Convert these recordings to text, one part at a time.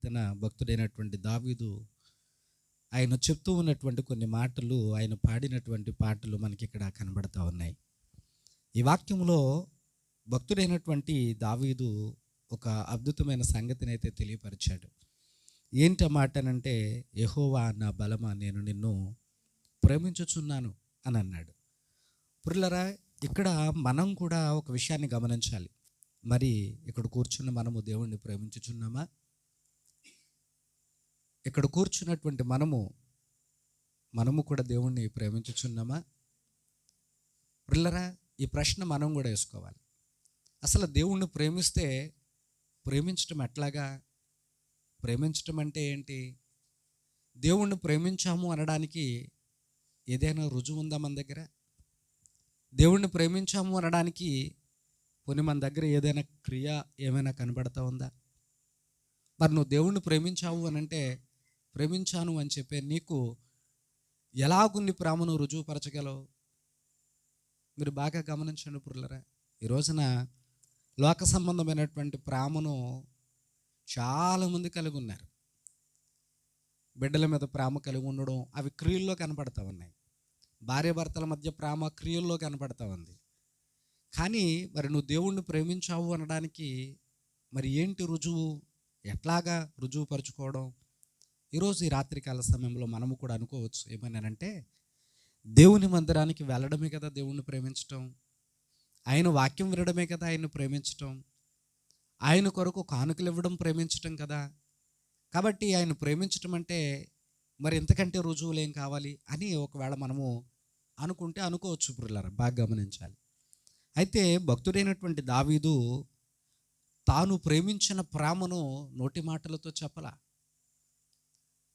కీర్తన భక్తుడైనటువంటి దావీదు ఆయన చెప్తూ ఉన్నటువంటి కొన్ని మాటలు, ఆయన పాడినటువంటి పాటలు మనకి ఇక్కడ కనబడతా ఉన్నాయి. ఈ వాక్యంలో భక్తుడైనటువంటి దావీదు ఒక అద్భుతమైన సంగతిని అయితే తెలియపరిచాడు. ఏంటి ఆ మాట అంటే, యెహోవా నా బలమా నేను నిన్ను ప్రేమించుచున్నాను అని అన్నాడు. ప్రియులారా, ఇక్కడ మనం కూడా ఒక విషయాన్ని గమనించాలి. మరి ఇక్కడ కూర్చున్న మనము దేవుణ్ణి ప్రేమించుచున్నామా? ఇక్కడ కూర్చున్నటువంటి మనము కూడా దేవుణ్ణి ప్రేమించుచున్నామా? ప్రియులారా, ఈ ప్రశ్న మనం కూడా వేసుకోవాలి. అసలు దేవుణ్ణి ప్రేమిస్తే ప్రేమించటం ఎట్లాగా? ప్రేమించటం అంటే ఏంటి? దేవుణ్ణి ప్రేమించాము అనడానికి ఏదైనా రుజువు ఉందా మన దగ్గర? దేవుణ్ణి ప్రేమించాము అనడానికి పోనీ మన దగ్గర ఏదైనా క్రియ ఏమైనా కనబడతా ఉందా? మరి నువ్వు దేవుణ్ణి ప్రేమించావు అని అంటే, ప్రేమించాను అని చెప్పే నీకు ఎలాగున్ని ప్రేమను రుజువుపరచగలవు? మీరు బాగా గమనించండి ప్రియులారా. ఈ రోజున లోక సంబంధమైనటువంటి ప్రేమను చాలామంది కలిగి ఉన్నారు. బిడ్డల మీద ప్రేమ కలిగి ఉండడం, అవి క్రియల్లో కనపడతా ఉన్నాయి. భార్యాభర్తల మధ్య ప్రేమ క్రియల్లో కనపడతా ఉంది. కానీ మరి నువ్వు దేవుణ్ణి ప్రేమించావు అనడానికి మరి ఏంటి రుజువు? ఎట్లాగా రుజువుపరచుకోవడం? ఈరోజు ఈ రాత్రికాల సమయంలో మనము కూడా అనుకోవచ్చు ఏమన్నానంటే, దేవుని మందిరానికి వెళ్ళడమే కదా దేవుణ్ణి ప్రేమించటం, ఆయన వాక్యం వినడమే కదా ఆయన్ని ప్రేమించటం, ఆయన కొరకు కానుకలు ఇవ్వడం ప్రేమించటం కదా. కాబట్టి ఆయన ప్రేమించటం అంటే మరి ఇంతకంటే రుజువులు ఏం కావాలి అని ఒకవేళ మనము అనుకుంటే అనుకోవచ్చు. ప్రియులారా, బాగా గమనించాలి. అయితే భక్తుడైనటువంటి దావీదు తాను ప్రేమించిన ప్రేమను నోటి మాటలతో చెప్పలా.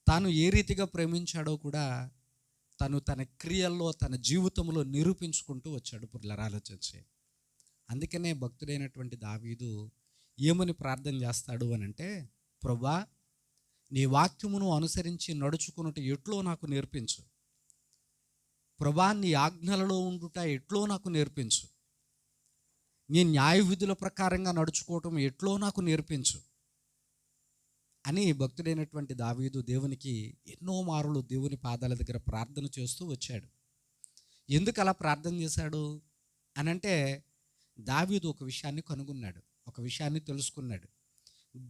తాను ఏ రీతిగా ప్రేమించాడో కూడా తను తన క్రియల్లో, తన జీవితంలో నిరూపించుకుంటూ వచ్చాడు. ప్రియులారా, ఆలోచించి అందుకనే భక్తుడైనటువంటి దావీదు ఏమని ప్రార్థన చేస్తాడు అని అంటే, ప్రభువా, నీ వాక్యమును అనుసరించి నడుచుకున్నట్టు ఎట్లో నాకు నేర్పించు. ప్రభువా, నీ ఆజ్ఞలలో ఉండుట ఎట్లో నాకు నేర్పించు. నీ న్యాయ విధుల ప్రకారంగా నడుచుకోవటం ఎట్లో నాకు నేర్పించు అని భక్తుడైనటువంటి దావీదు దేవునికి ఎన్నో మారులు దేవుని పాదాల దగ్గర ప్రార్థన చేస్తూ వచ్చాడు. ఎందుకు అలా ప్రార్థన చేశాడు అని అంటే, దావీదు ఒక విషయాన్ని కనుగొన్నాడు, ఒక విషయాన్ని తెలుసుకున్నాడు.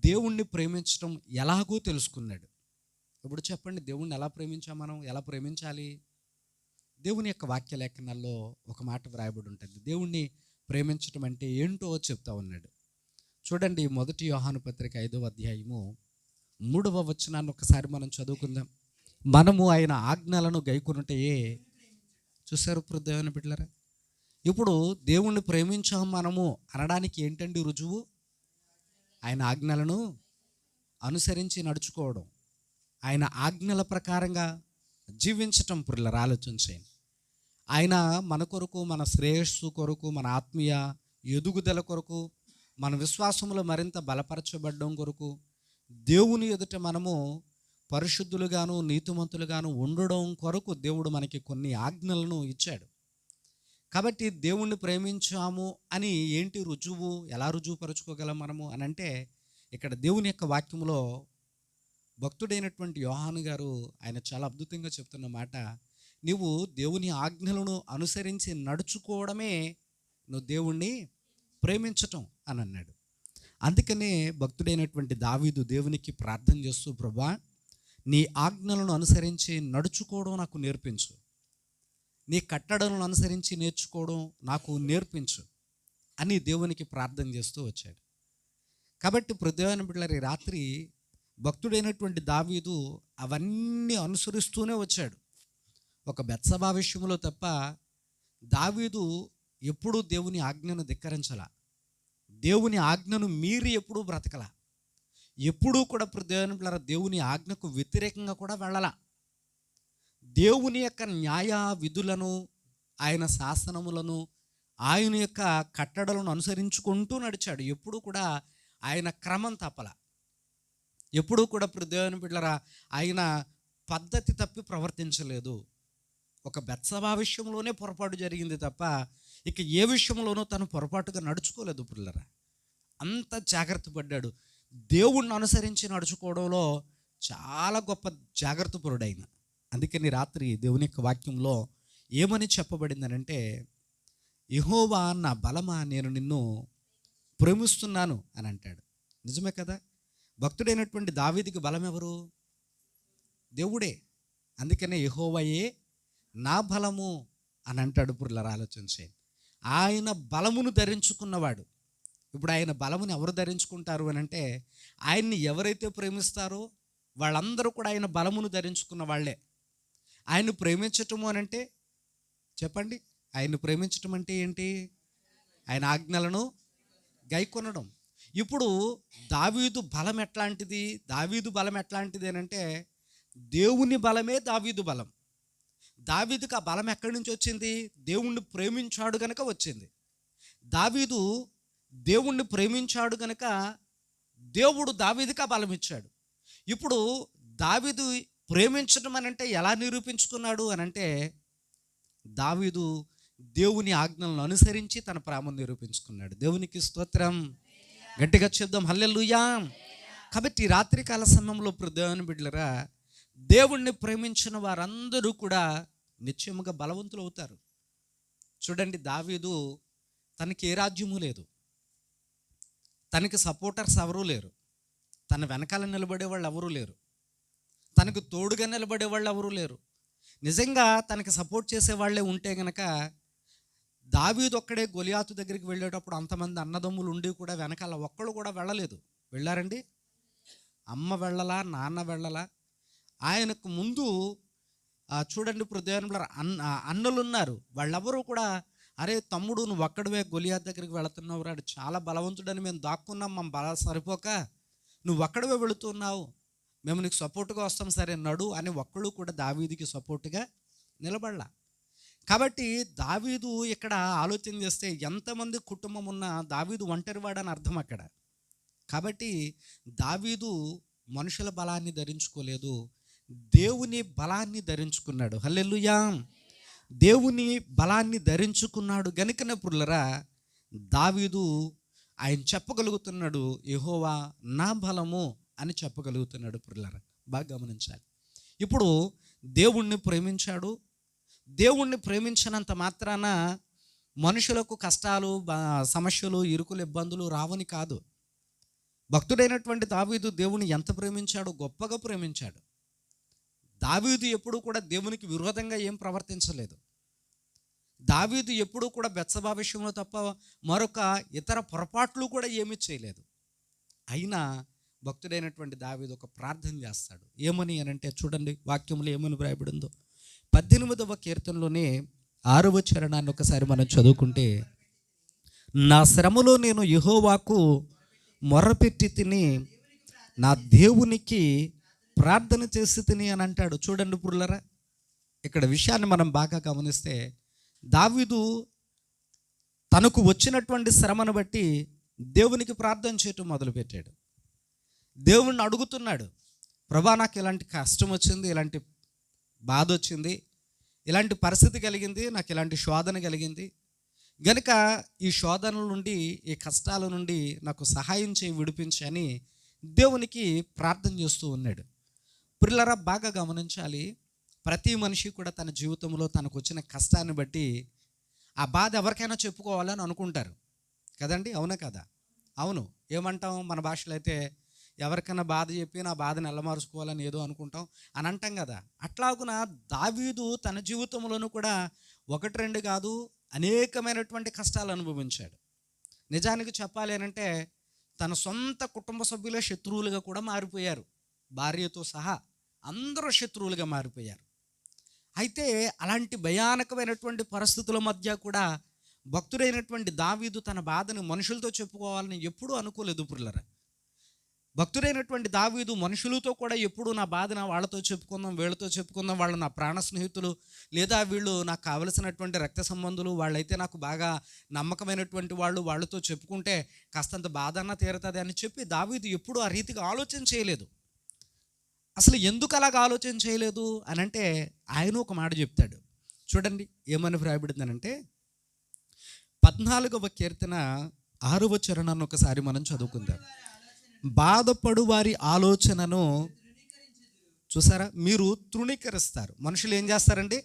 దేవుణ్ణి ప్రేమించడం ఎలాగో తెలుసుకున్నాడు. ఇప్పుడు చెప్పండి, దేవుణ్ణి ఎలా ప్రేమించాం? మనం ఎలా ప్రేమించాలి? దేవుని యొక్క వాక్య లేఖనాల్లో ఒక మాట వ్రాయబడి ఉంటుంది. దేవుణ్ణి ప్రేమించడం అంటే ఏంటో చెప్తా ఉన్నాడు. చూడండి, 1 యోహాను పత్రిక 5వ అధ్యాయము 3వ వచనాన్ని ఒకసారి మనం చదువుకుందాం. మనము ఆయన ఆజ్ఞలను గైకొనుటయే. చూసారు దేవుని బిడ్డలారా, ఇప్పుడు దేవుణ్ణి ప్రేమించాం మనము అనడానికి ఏంటండి రుజువు? ఆయన ఆజ్ఞలను అనుసరించి నడుచుకోవడం, ఆయన ఆజ్ఞల ప్రకారంగా జీవించటం. ప్రియులారా, ఆలోచించండి. ఆయన మన కొరకు, మన శ్రేయస్సు కొరకు, మన ఆత్మీయ ఎదుగుదల కొరకు, మన విశ్వాసంలో మరింత బలపరచబడడం కొరకు, దేవుని ఎదుట మనము పరిశుద్ధులుగాను నీతిమంతులుగాను ఉండడం కొరకు దేవుడు మనకి కొన్ని ఆజ్ఞలను ఇచ్చాడు. కాబట్టి దేవుణ్ణి ప్రేమించాము అని ఏంటి రుజువు? ఎలా రుజువుపరుచుకోగలం మనము అని అంటే, ఇక్కడ దేవుని యొక్క వాక్యంలో భక్తుడైనటువంటి యోహాను గారు ఆయన చాలా అద్భుతంగా చెప్తున్న మాట, నీవు దేవుని ఆజ్ఞలను అనుసరించి నడుచుకోవడమే నువ్వు దేవుణ్ణి ప్రేమించటం అని అన్నాడు. అందుకనే భక్తుడైనటువంటి దావీదు దేవునికి ప్రార్థన చేస్తూ, ప్రభువా, నీ ఆజ్ఞలను అనుసరించి నడుచుకోవడం నాకు నేర్పించు, నీ కట్టడలను అనుసరించి నేర్చుకోవడం నాకు నేర్పించు అని దేవునికి ప్రార్థన చేస్తూ వచ్చాడు. కాబట్టి దేవుని బిడ్డలారా, ఈ రాత్రి భక్తుడైనటువంటి దావీదు అవన్నీ అనుసరిస్తూనే వచ్చాడు. ఒక బెత్షెబా విషయంలో తప్ప దావీదు ఎప్పుడూ దేవుని ఆజ్ఞను ధిక్కరించలా. దేవుని ఆజ్ఞను మీరి ఎప్పుడూ బ్రతకలా. ఎప్పుడూ కూడా దేవుని బిడ్డలారా దేవుని ఆజ్ఞకు వ్యతిరేకంగా కూడా వెళ్ళలా. దేవుని యొక్క న్యాయ విధులను, ఆయన శాసనములను, ఆయన యొక్క కట్టడలను అనుసరించుకుంటూ నడిచాడు. ఎప్పుడూ కూడా ఆయన క్రమం తప్పల. ఎప్పుడూ కూడా దేవుని బిడ్డలారా ఆయన పద్ధతి తప్పి ప్రవర్తించలేదు. ఒక బెత్షెబా విషయంలోనే పొరపాటు జరిగింది తప్ప ఇక ఏ విషయంలోనూ తను పొరపాటుగా నడుచుకోలేదు. పిల్లరా, అంత జాగ్రత్త పడ్డాడు. దేవుణ్ణి అనుసరించి నడుచుకోవడంలో చాలా గొప్ప జాగ్రత్తపరుడైన. అందుకని రాత్రి దేవుని యొక్క వాక్యంలో ఏమని చెప్పబడిందనంటే, యెహోవా నా బలమా నేను నిన్ను ప్రేమిస్తున్నాను అని అంటాడు. నిజమే కదా. భక్తుడైనటువంటి దావీదుకి బలం ఎవరు? దేవుడే. అందుకనే యెహోవాయే నా బలము అని అంటాడు. పురులారా ఆలోచించే, ఆయన బలమును ధరించుకున్నవాడు. ఇప్పుడు ఆయన బలమును ఎవరు ధరించుకుంటారు అని అంటే, ఆయన్ని ఎవరైతే ప్రేమిస్తారో వాళ్ళందరూ కూడా ఆయన బలమును ధరించుకున్న వాళ్ళే. ఆయన్ని ప్రేమించటము అని అంటే చెప్పండి, ఆయన్ని ప్రేమించటం అంటే ఏంటి? ఆయన ఆజ్ఞలను గైకొనడం. ఇప్పుడు దావీదు బలం ఎట్లాంటిది? దావీదు బలం ఎట్లాంటిది అని అంటే, దేవుని బలమే దావీదు బలం. దావీదుకి ఆ బలం ఎక్కడి నుంచి వచ్చింది? దేవుణ్ణి ప్రేమించాడు గనక వచ్చింది. దావీదు దేవుణ్ణి ప్రేమించాడు గనక దేవుడు దావీదుకి ఆ బలం ఇచ్చాడు. ఇప్పుడు దావీదు ప్రేమించడం అని అంటే ఎలా నిరూపించుకున్నాడు అని అంటే, దావీదు దేవుని ఆజ్ఞలను అనుసరించి తన ప్రేమను నిరూపించుకున్నాడు. దేవునికి స్తోత్రం. గట్టిగా చెప్దాం హల్లెలూయా. కాబట్టి రాత్రికాల సమయంలో దేవుని బిడ్డలరా, దేవుణ్ణి ప్రేమించిన వారందరూ కూడా నిశ్చయముగా బలవంతులు అవుతారు. చూడండి, దావీదు తనకి ఏ రాజ్యము లేదు, తనకి సపోర్టర్స్ ఎవరూ లేరు, తన వెనకాల నిలబడే వాళ్ళు ఎవరూ లేరు, తనకు తోడుగా నిలబడే వాళ్ళు ఎవరూ లేరు. నిజంగా తనకి సపోర్ట్ చేసేవాళ్లే ఉంటే గనక, దావీదు ఒక్కడే గొలియాతు దగ్గరికి వెళ్ళేటప్పుడు అంతమంది అన్నదమ్ములు ఉండి కూడా వెనకాల ఒక్కళ్ళు కూడా వెళ్ళలేదు. వెళ్ళారండి? అమ్మ వెళ్ళలా, నాన్న వెళ్ళలా. ఆయనకు ముందు చూడండి ఇప్పుడు దేవుని అన్నలు ఉన్నారు, వాళ్ళెవరూ కూడా అరే తమ్ముడు నువ్వు ఒక్కడవే గొలియాతు దగ్గరికి వెళుతున్నావు, రాడు చాలా బలవంతుడని మేము దాక్కున్నాం, మా బలం సరిపోక నువ్వు ఒక్కడవే వెళుతున్నావు, మేము నీకు సపోర్టుగా వస్తాం, సరే నడు అని ఒక్కడు కూడా దావీదుకి సపోర్టుగా నిలబడలా. కాబట్టి దావీదు ఇక్కడ ఆలోచన చేస్తే ఎంతమంది కుటుంబం ఉన్నా దావీదు ఒంటరివాడని అర్థం అక్కడ. కాబట్టి దావీదు మనుషుల బలాన్ని ధరించుకోలేదు, దేవుని బలాన్ని ధరించుకున్నాడు. హల్లెలూయా. దేవుని బలాన్ని ధరించుకున్నాడు గనుకనే పురులరా దావీదు ఆయన చెప్పగలుగుతున్నాడు, యెహోవా నా బలము అని చెప్పగలుగుతున్నాడు. పురులరా బాగా గమనించాలి. ఇప్పుడు దేవుణ్ణి ప్రేమించాడు. దేవుణ్ణి ప్రేమించినంత మాత్రాన మనుషులకు కష్టాలు, సమస్యలు, ఇరుకులు, ఇబ్బందులు రావని కాదు. భక్తుడైనటువంటి దావీదు దేవుని ఎంత ప్రేమించాడో, గొప్పగా ప్రేమించాడు. దావీదు ఎప్పుడూ కూడా దేవునికి విరోధంగా ఏం ప్రవర్తించలేదు. దావీదు ఎప్పుడూ కూడా బెత్షెబా విషయంలో తప్ప మరొక ఇతర పొరపాట్లు కూడా ఏమీ చేయలేదు. అయినా భక్తుడైనటువంటి దావీదు ఒక ప్రార్థన చేస్తాడు. ఏమని అనంటే చూడండి వాక్యంలో ఏమని వ్రాయబడిందో. 18వ కీర్తనలోనే 6వ చరణాన్ని ఒకసారి మనం చదువుకుంటే, నా శ్రమలో నేను యెహోవాకు మొర్రపెట్టి తిని నా దేవునికి ప్రార్థన చేసి తిని అని అంటాడు. చూడండి పురులరా, ఇక్కడ విషయాన్ని మనం బాగా గమనిస్తే దావీదు తనకు వచ్చినటువంటి శ్రమను బట్టి దేవునికి ప్రార్థన చేయటం మొదలుపెట్టాడు. దేవుణ్ణి అడుగుతున్నాడు, ప్రభా నాకు ఇలాంటి కష్టం వచ్చింది, ఇలాంటి బాధ వచ్చింది, ఇలాంటి పరిస్థితి కలిగింది, నాకు ఇలాంటి శోధన కలిగింది గనుక ఈ శోధనల నుండి, ఈ కష్టాల నుండి నాకు సహాయం చేయి, విడిపించి అని దేవునికి ప్రార్థన చేస్తూ ఉన్నాడు. ప్రియులారా బాగా గమనించాలి, ప్రతి మనిషి కూడా తన జీవితంలో తనకు వచ్చిన కష్టాన్ని బట్టి ఆ బాధ ఎవరికైనా చెప్పుకోవాలని అనుకుంటారు కదండి, అవునా కదా? అవును. ఏమంటాం మన భాషలో అయితే, ఎవరికైనా బాధ చెప్పి నా బాధను ఎల్లమారుచుకోవాలని ఏదో అనుకుంటాం అని అంటాం కదా. అట్లాగున దావీదు తన జీవితంలోనూ కూడా 1-2 కాదు అనేకమైనటువంటి కష్టాలు అనుభవించాడు. నిజానికి చెప్పాలి అనంటే తన సొంత కుటుంబ సభ్యులే శత్రువులుగా కూడా మారిపోయారు. భార్యతో సహా అందరూ శత్రువులుగా మారిపోయారు. అయితే అలాంటి భయానకమైనటువంటి పరిస్థితుల మధ్య కూడా భక్తుడైనటువంటి దావీదు తన బాధను మనుషులతో చెప్పుకోవాలని ఎప్పుడూ అనుకోలేదు. పురులరా, భక్తుడైనటువంటి దావీదు మనుషులతో కూడా ఎప్పుడు నా బాధన వాళ్ళతో చెప్పుకుందాం, వీళ్ళతో చెప్పుకుందాం, వాళ్ళు నా ప్రాణ స్నేహితులు, లేదా వీళ్ళు నాకు కావలసినటువంటి రక్త సంబంధులు, వాళ్ళైతే నాకు బాగా నమ్మకమైనటువంటి వాళ్ళు, వాళ్ళతో చెప్పుకుంటే కాస్తంత బాధ అన్నా తీరుతుంది అని చెప్పి దావీదు ఎప్పుడు ఆ రీతిగా ఆలోచన చేయలేదు. అసలు ఎందుకు అలాగ ఆలోచన చేయలేదు అని అంటే ఆయన ఒక మాట చెప్తాడు. చూడండి ఏమని వ్రాయబడిందనంటే 14వ కీర్తన 6వ చరణాన్ని ఒకసారి మనం చదువుకుందాం. బాధపడు వారి ఆలోచనను చూసారా, మీరు తృణీకరిస్తారు. మనుషులు ఏం చేస్తారండి?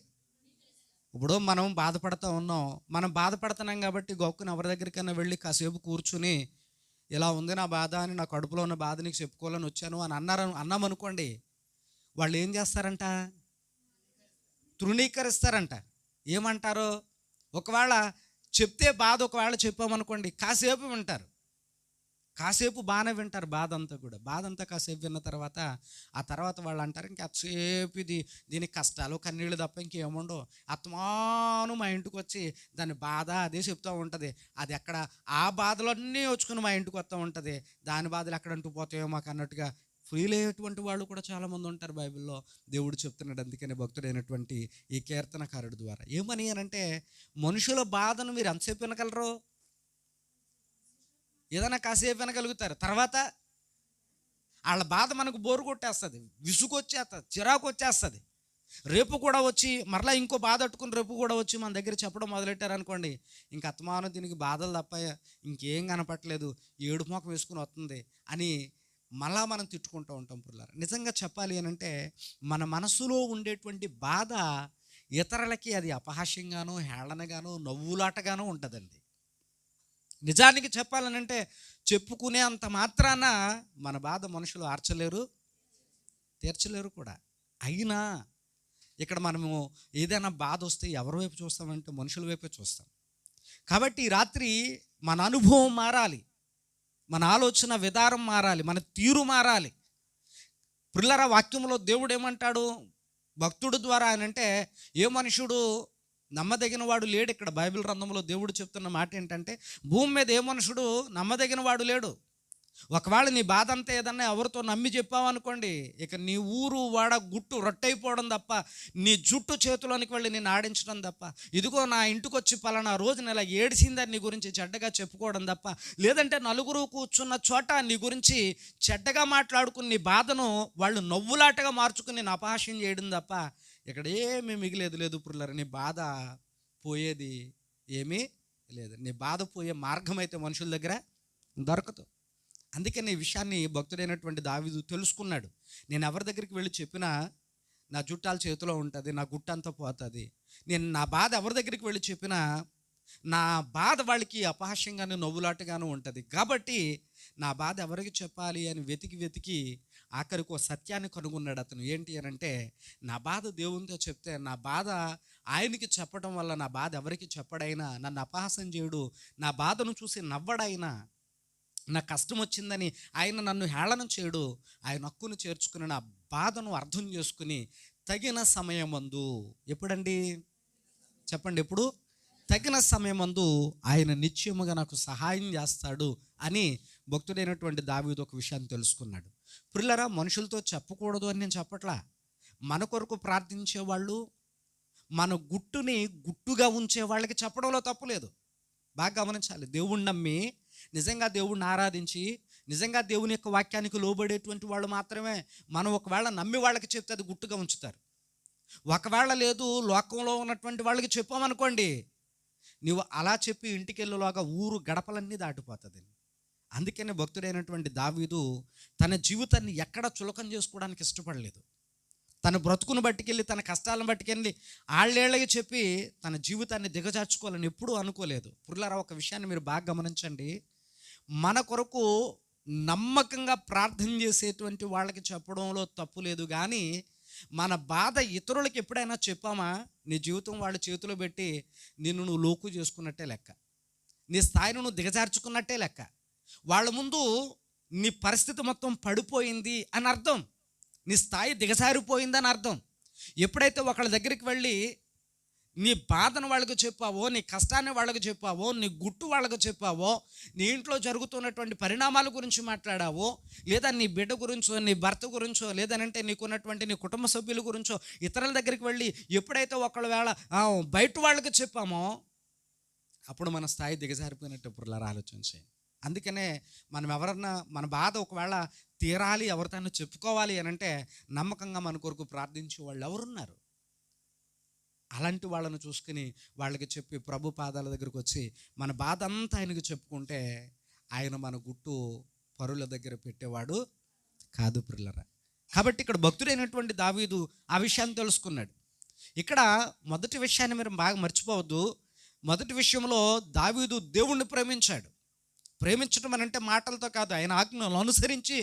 ఇప్పుడు మనం బాధపడతా ఉన్నాం, మనం బాధపడుతున్నాం కాబట్టి గొప్పని ఎవరి దగ్గరికైనా వెళ్ళి కాసేపు కూర్చుని ఇలా ఉంది నా బాధ అని, నా కడుపులో ఉన్న బాధ నీకు చెప్పుకోవాలని వచ్చాను అని అన్నామనుకోండి, వాళ్ళు ఏం చేస్తారంట? తృణీకరిస్తారంట. ఏమంటారు? ఒకవేళ చెప్తే బాధ ఒకవేళ చెప్పామనుకోండి, కాసేపు వింటారు, కాసేపు బాగానే వింటారు బాధ అంతా కూడా. బాధ అంతా కాసేపు విన్న తర్వాత ఆ తర్వాత వాళ్ళు అంటారు ఇంకాసేపు దీనికి కష్టాలు కన్నీళ్ళు తప్ప ఇంకేముండవు. అత్తమాను మా ఇంటికి వచ్చి దాని బాధ అదే చెప్తూ ఉంటుంది. అది ఎక్కడ ఆ బాధలన్నీ వచ్చుకుని మా ఇంటికి వస్తూ ఉంటుంది. దాని బాధలు ఎక్కడంటూ పోతాయో మాకు అన్నట్టుగా ఫీల్ అయ్యేటువంటి వాళ్ళు కూడా చాలామంది ఉంటారు బైబిల్లో. దేవుడు చెప్తున్నాడు అందుకనే భక్తుడైనటువంటి ఈ కీర్తనకారుడి ద్వారా ఏమని అనంటే, మనుషుల బాధను మీరు ఎంతసేపు వినగలరు? ఏదైనా కాసేపు వినగలుగుతారు, తర్వాత వాళ్ళ బాధ మనకు బోరు కొట్టేస్తుంది, విసుగు వచ్చేస్తుంది, చిరాకు వచ్చేస్తుంది. రేపు కూడా వచ్చి మరలా ఇంకో బాధ అట్టుకుని రేపు కూడా వచ్చి మన దగ్గర చెప్పడం మొదలెట్టారు అనుకోండి, ఇంక అత్తమానం దీనికి బాధలు తప్ప ఇంకేం కనపట్లేదు, ఏడు మొఖం వేసుకుని వస్తుంది అని మళ్ళా మనం తిట్టుకుంటూ ఉంటాం. పుల్లారా, నిజంగా చెప్పాలి అని అంటే మన మనసులో ఉండేటువంటి బాధ ఇతరులకి అది అపహాస్యంగానో హేళనగానో నవ్వులాటగానో ఉంటుందండి. నిజానికి చెప్పాలనంటే చెప్పుకునే అంత మాత్రాన మన బాధ మనుషులు ఆర్చలేరు, తీర్చలేరు కూడా. అయినా ఇక్కడ మనము ఏదైనా బాధ వస్తే ఎవరి వైపు చూస్తామంటే మనుషుల వైపే చూస్తాం. కాబట్టి ఈ రాత్రి మన అనుభవం మారాలి, మన ఆలోచన విధానం మారాలి, మన తీరు మారాలి. పిల్లల వాక్యంలో దేవుడు ఏమంటాడు భక్తుడు ద్వారా అని అంటే, ఏ మనుషుడు నమ్మదగిన వాడు లేడు. ఇక్కడ బైబిల్ గ్రంథంలో దేవుడు చెప్తున్న మాట ఏంటంటే, భూమి మీద ఏ మనుషుడు నమ్మదగిన వాడు లేడు. ఒకవేళ నీ బాధ అంతా ఏదన్నా ఎవరితో నమ్మి చెప్పావనుకోండి, ఇక నీ ఊరు వాడ గుట్టు రొట్టయిపోవడం తప్ప, నీ జుట్టు చేతిలోనికి వెళ్ళి నేను ఆడించడం తప్ప, ఇదిగో నా ఇంటికి వచ్చి పలానా రోజున ఇలా ఏడిసిందని నీ గురించి చెడ్డగా చెప్పుకోవడం తప్ప, లేదంటే నలుగురు కూర్చున్న చోట నీ గురించి చెడ్డగా మాట్లాడుకుని నీ బాధను వాళ్ళు నవ్వులాటగా మార్చుకుని నేను అపహాస్యం చేయడం తప్ప ఇక్కడ ఏమీ మిగిలేదు. లేదు పురులారా, నీ బాధ పోయేది ఏమీ లేదు. నీ బాధ పోయే మార్గం అయితే మనుషుల దగ్గర దొరకదు. అందుకని ఈ విషయాన్ని భక్తుడైనటువంటి దావీదు తెలుసుకున్నాడు. నేను ఎవరి దగ్గరికి వెళ్ళి చెప్పినా నా జుట్టాల చేతిలో ఉంటుంది, నా గుట్టంతా పోతుంది. నేను నా బాధ ఎవరి దగ్గరికి వెళ్ళి చెప్పినా నా బాధ వాళ్ళకి అపహాస్యంగాను నవ్వులాటగాను ఉంటుంది. కాబట్టి నా బాధ ఎవరికి చెప్పాలి అని వెతికి ఆఖరికి ఒక సత్యాన్ని కనుగొన్నాడు అతను. ఏంటి అని అంటే, నా బాధ దేవునితో చెప్తే నా బాధ ఆయనకి చెప్పడం వల్ల నా బాధ ఎవరికి చెప్పడైనా, నన్ను అపహాసం చేయడు, నా బాధను చూసి నవ్వడైనా, నా కష్టం వచ్చిందని ఆయన నన్ను హేళన చేయడు, ఆయన హక్కును చేర్చుకుని నా బాధను అర్థం చేసుకుని తగిన సమయమందు, ఎప్పుడండి చెప్పండి, ఎప్పుడు? తగిన సమయమందు ఆయన నిశ్చయముగా నాకు సహాయం చేస్తాడు అని భక్తుడైనటువంటి దావీదు ఒక విషయాన్ని తెలుసుకున్నాడు. ప్రియులారా, మనుషులతో చెప్పకూడదు అని నేను చెప్పట్లా. మన కొరకు ప్రార్థించేవాళ్ళు, మన గుట్టుని గుట్టుగా ఉంచే వాళ్ళకి చెప్పడంలో తప్పు లేదు. బాగా గమనించాలి. దేవుణ్ణి నమ్మి నిజంగా దేవుణ్ణి ఆరాధించి నిజంగా దేవుని యొక్క వాక్యానికి లోబడేటువంటి వాళ్ళు మాత్రమే మనం ఒకవేళ నమ్మి వాళ్ళకి చెప్తే అది గుట్టుగా ఉంచుతారు. ఒకవేళ లేదు, లోకంలో ఉన్నటువంటి వాళ్ళకి చెప్పామనుకోండి, నువ్వు అలా చెప్పి ఇంటికి వెళ్ళేలాగా ఊరు గడపలన్నీ దాటిపోతుంది. అందుకనే భక్తుడైనటువంటి దావీదు తన జీవితాన్ని ఎక్కడ చులకం చేసుకోవడానికి ఇష్టపడలేదు. తన బ్రతుకును బట్టికెళ్ళి, తన కష్టాలను బట్టికెళ్ళి ఆళ్ళేళ్ళకి చెప్పి తన జీవితాన్ని దిగజార్చుకోవాలని ఎప్పుడూ అనుకోలేదు. పురులారా, ఒక విషయాన్ని మీరు బాగా గమనించండి. మన కొరకు నమ్మకంగా ప్రార్థన చేసేటువంటి వాళ్ళకి చెప్పడంలో తప్పు లేదు, కానీ మన బాధ ఇతరులకు ఎప్పుడైనా చెప్పామా, నీ జీవితం వాళ్ళ చేతిలో పెట్టి నిన్ను నువ్వు లోకు చేసుకున్నట్టే లెక్క, నీ స్థాయిని నువ్వు దిగజార్చుకున్నట్టే లెక్క. వాళ్ళ ముందు నీ పరిస్థితి మొత్తం పడిపోయింది అని అర్థం, నీ స్థాయి దిగజారిపోయిందని అర్థం. ఎప్పుడైతే ఒకళ్ళ దగ్గరికి వెళ్ళి నీ బాధను వాళ్ళకు చెప్పావో, నీ కష్టాన్ని వాళ్ళకు చెప్పావో, నీ గుట్టు వాళ్ళకు చెప్పావో, నీ ఇంట్లో జరుగుతున్నటువంటి పరిణామాల గురించి మాట్లాడావో, లేదా నీ బిడ్డ గురించో, నీ భర్త గురించో, లేదనంటే నీకున్నటువంటి నీ కుటుంబ సభ్యుల గురించో ఇతరుల దగ్గరికి వెళ్ళి ఎప్పుడైతే ఒకళ్ళ వేళ బయట వాళ్ళకి చెప్పామో, అప్పుడు మన స్థాయి దిగజారిపోయినట్టు పురులారా ఆలోచించి. అందుకనే మనం ఎవరన్నా మన బాధ ఒకవేళ తీరాలి, ఎవరితో చెప్పుకోవాలి అని అంటే నమ్మకంగా మన కొరకు ప్రార్థించే వాళ్ళు ఎవరున్నారు? అలాంటి వాళ్ళను చూసుకుని వాళ్ళకి చెప్పి ప్రభు పాదాల దగ్గరకు వచ్చి మన బాధ అంతా ఆయనకు చెప్పుకుంటే ఆయన మన గుట్టు పరుల దగ్గర పెట్టేవాడు కాదు ప్రియులారా. కాబట్టి ఇక్కడ భక్తుడైనటువంటి దావీదు ఆ విషయాన్ని తెలుసుకున్నాడు. ఇక్కడ మొదటి విషయాన్ని మీరు బాగా మర్చిపోవద్దు. మొదటి విషయంలో దావీదు దేవుణ్ణి ప్రేమించాడు. ప్రేమించడం అని అంటే మాటలతో కాదు, ఆయన ఆజ్ఞలను అనుసరించి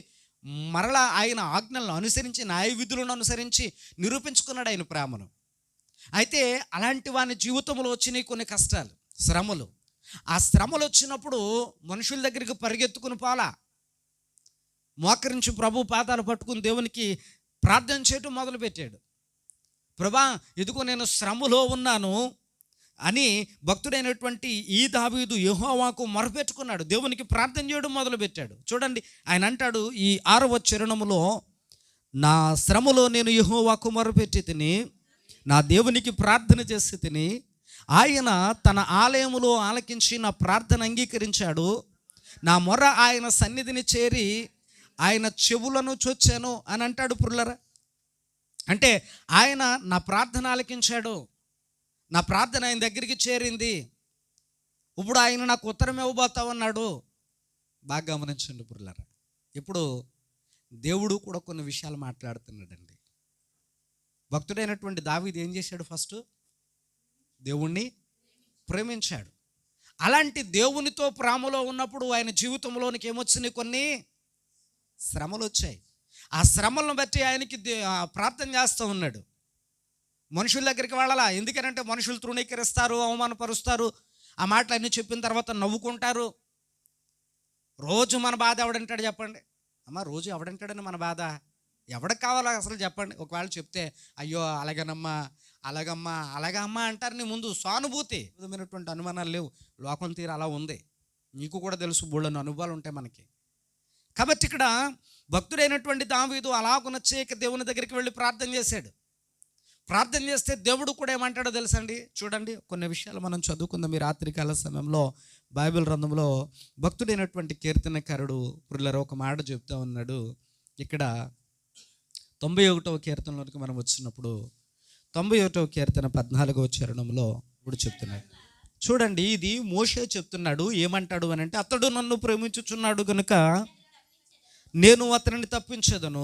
మరలా ఆయన ఆజ్ఞలను అనుసరించి న్యాయ విధులను అనుసరించి నిరూపించుకున్నాడు ఆయన ప్రేమను. అయితే అలాంటి వాని జీవితంలో వచ్చినాయి కొన్ని కష్టాలు, శ్రమలు. ఆ శ్రమలు వచ్చినప్పుడు మనుషుల దగ్గరికి పరిగెత్తుకుని పోలా, మోకరించి ప్రభు పాదాలు పట్టుకుని దేవునికి ప్రార్థన చేయటం మొదలుపెట్టాడు. ప్రభా, ఇదిగో నేను శ్రమలో ఉన్నాను అని భక్తుడైనటువంటి ఈ దావీదు యెహోవాకు మొరపెట్టుకున్నాడు, దేవునికి ప్రార్థన చేయడం మొదలుపెట్టాడు. చూడండి, ఆయన అంటాడు ఈ 6వ చరణములో, నా శ్రమలో నేను యెహోవాకు మొరపెట్టి తిని నా దేవునికి ప్రార్థన చేసి తిని ఆయన తన ఆలయములో ఆలకించి నా ప్రార్థన అంగీకరించాడు. నా మొర ఆయన సన్నిధిని చేరి ఆయన చెవులను చొచ్చాను అని అంటాడు పురులరా. అంటే ఆయన నా ప్రార్థన ఆలకించాడు, నా ప్రార్థన ఆయన దగ్గరికి చేరింది, ఇప్పుడు ఆయన నాకు ఉత్తరం ఇవ్వబోతా ఉన్నాడు. బాగా గమనించండి పురులరా. ఇప్పుడు దేవుడు కూడా కొన్ని విషయాలు మాట్లాడుతున్నాడండి. భక్తుడైనటువంటి దావీదు ఏం చేశాడు? ఫస్ట్ దేవుణ్ణి ప్రేమించాడు. అలాంటి దేవునితో ప్రేమలో ఉన్నప్పుడు ఆయన జీవితంలోనికి ఏమొచ్చినాయి? కొన్ని శ్రమలు వచ్చాయి. ఆ శ్రమలను బట్టి ఆయనకి ప్రార్థన చేస్తూ ఉన్నాడు. మనుషుల దగ్గరికి వెళ్ళాలా, ఎందుకనంటే మనుషులు తృణీకరిస్తారు, అవమానపరుస్తారు, ఆ మాటలన్నీ చెప్పిన తర్వాత నవ్వుకుంటారు. రోజు మన బాధ ఎవడంటాడు చెప్పండి అమ్మ? రోజు ఎవడంటాడని మన బాధ ఎవడికి కావాలో అసలు చెప్పండి. ఒకవేళ చెప్తే అయ్యో అలాగనమ్మా, అలాగమ్మా, అలాగమ్మా అంటారు. నీ ముందు సానుభూతి విధమైనటువంటి అనుమానాలు లేవు. లోకం తీరు అలా ఉంది, నీకు కూడా తెలుసు, బోళ్ళని అనుభవాలు ఉంటాయి మనకి. కాబట్టి ఇక్కడ భక్తుడైనటువంటి దావీదు అలాగున చేయక దేవుని దగ్గరికి వెళ్ళి ప్రార్థన చేశాడు. ప్రార్థన చేస్తే దేవుడు కూడా ఏమంటాడో తెలుసండి. చూడండి, కొన్ని విషయాలు మనం చదువుకుందాం ఈ రాత్రికాల సమయంలో. బైబిల్ గ్రంథంలో భక్తుడైనటువంటి కీర్తనకారుడు పురులరా ఒక మాట చెప్తా ఉన్నాడు. ఇక్కడ 91వ కీర్తనలోకి మనం వచ్చినప్పుడు 91వ కీర్తన 14వ చరణంలో ఇప్పుడు చెప్తున్నాడు. చూడండి, ఇది మోషే చెప్తున్నాడు. ఏమంటాడు అని అంటే, అతడు నన్ను ప్రేమించుచున్నాడు గనుక నేను అతనిని తప్పించదను,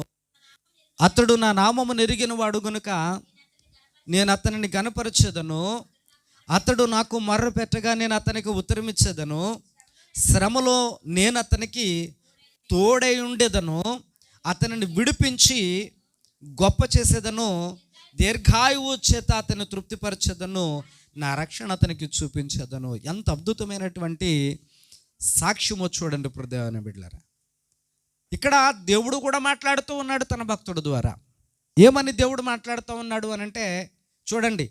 అతడు నా నామము నెరిగిన వాడు గనుక నేను అతనిని గనపరచెదను, అతడు నాకు మొర్ర పెట్టగా నేను అతనికి ఉత్తరమిచ్చేదను, శ్రమలో నేను అతనికి తోడై ఉండేదను, అతనిని విడిపించి గొప్ప చేసేదను, దీర్ఘాయువు చేత అతన్ని తృప్తిపరచేదను, నా రక్షణ అతనికి చూపించేదను. ఎంత అద్భుతమైనటువంటి సాక్ష్యమో చూడండి హృదయాన్ని బిడ్డలారా. ఇక్కడ దేవుడు కూడా మాట్లాడుతూ ఉన్నాడు తన భక్తుడు ద్వారా. ఏమని దేవుడు మాట్లాడుతూ ఉన్నాడు అని అంటే, చూడండి,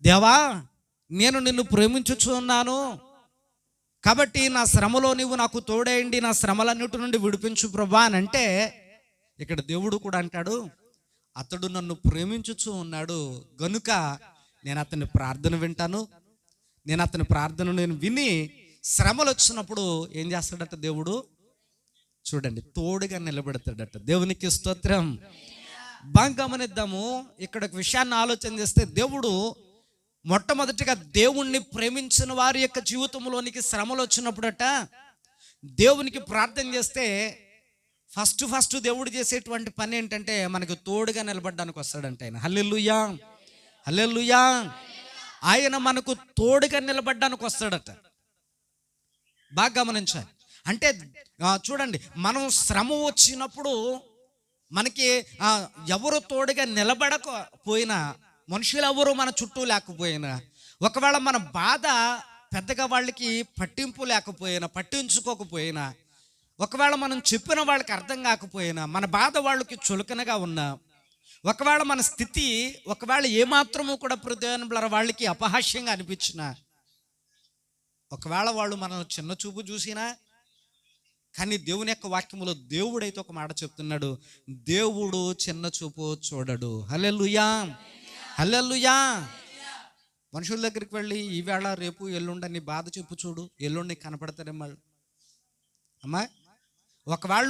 దేవా నేను నిన్ను ప్రేమించుచున్నాను కాబట్టి నా శ్రమలో నీవు నాకు తోడేయండి, నా శ్రమలన్నిటి నుండి విడిపించు ప్రభా అని అంటే, ఇక్కడ దేవుడు కూడా అంటాడు, అతడు నన్ను ప్రేమించుచు ఉన్నాడు గనుక నేను అతని ప్రార్థన వింటాను, నేను అతని ప్రార్థన నేను విని శ్రమలు వచ్చినప్పుడు ఏం చేస్తాడట దేవుడు? చూడండి, తోడుగా నిలబెడతాడట. దేవునికి స్తోత్రం. బాగా గమనిద్దాము. ఇక్కడ ఒక విషయాన్ని ఆలోచన చేస్తే, దేవుడు మొట్టమొదటిగా దేవుణ్ణి ప్రేమించిన వారి యొక్క జీవితంలోనికి శ్రమలు వచ్చినప్పుడట దేవునికి ప్రార్థన చేస్తే ఫస్ట్ దేవుడు చేసేటువంటి పని ఏంటంటే మనకు తోడుగా నిలబడడానికి వస్తాడంట ఆయన. హల్లెలూయా, హల్లెలూయా. ఆయన మనకు తోడుగా నిలబడడానికి వస్తాడట. బాగా గమనించాలి. అంటే చూడండి, మనం శ్రమ వచ్చినప్పుడు మనకి ఎవరు తోడుగా నిలబడకపోయినా, మనుషులు ఎవరు మన చుట్టూ లేకపోయినా, ఒకవేళ మన బాధ పెద్దగా వాళ్ళకి పట్టించుకోకపోయినా, ఒకవేళ మనం చెప్పిన వాళ్ళకి అర్థం కాకపోయినా, మన బాధ వాళ్ళకి చులకనగా ఉన్నా, ఒకవేళ మన స్థితి ఒకవేళ ఏమాత్రము కూడా వాళ్ళకి అపహాస్యంగా అనిపించినా, ఒకవేళ వాళ్ళు మనల్ని చిన్న చూపు చూసినా, కానీ దేవుని యొక్క వాక్యములో దేవుడైతే ఒక మాట చెప్తున్నాడు, దేవుడు చిన్న చూపు చూడడు. హల్లెలూయా, హల్లెలూయా. మనుషుల దగ్గరికి వెళ్ళి ఈవేళ రేపు ఎల్లుండి నీ బాధ చెప్పు చూడు, ఎల్లుండి కనపడతారేమో అమ్మా. ఒకవేళ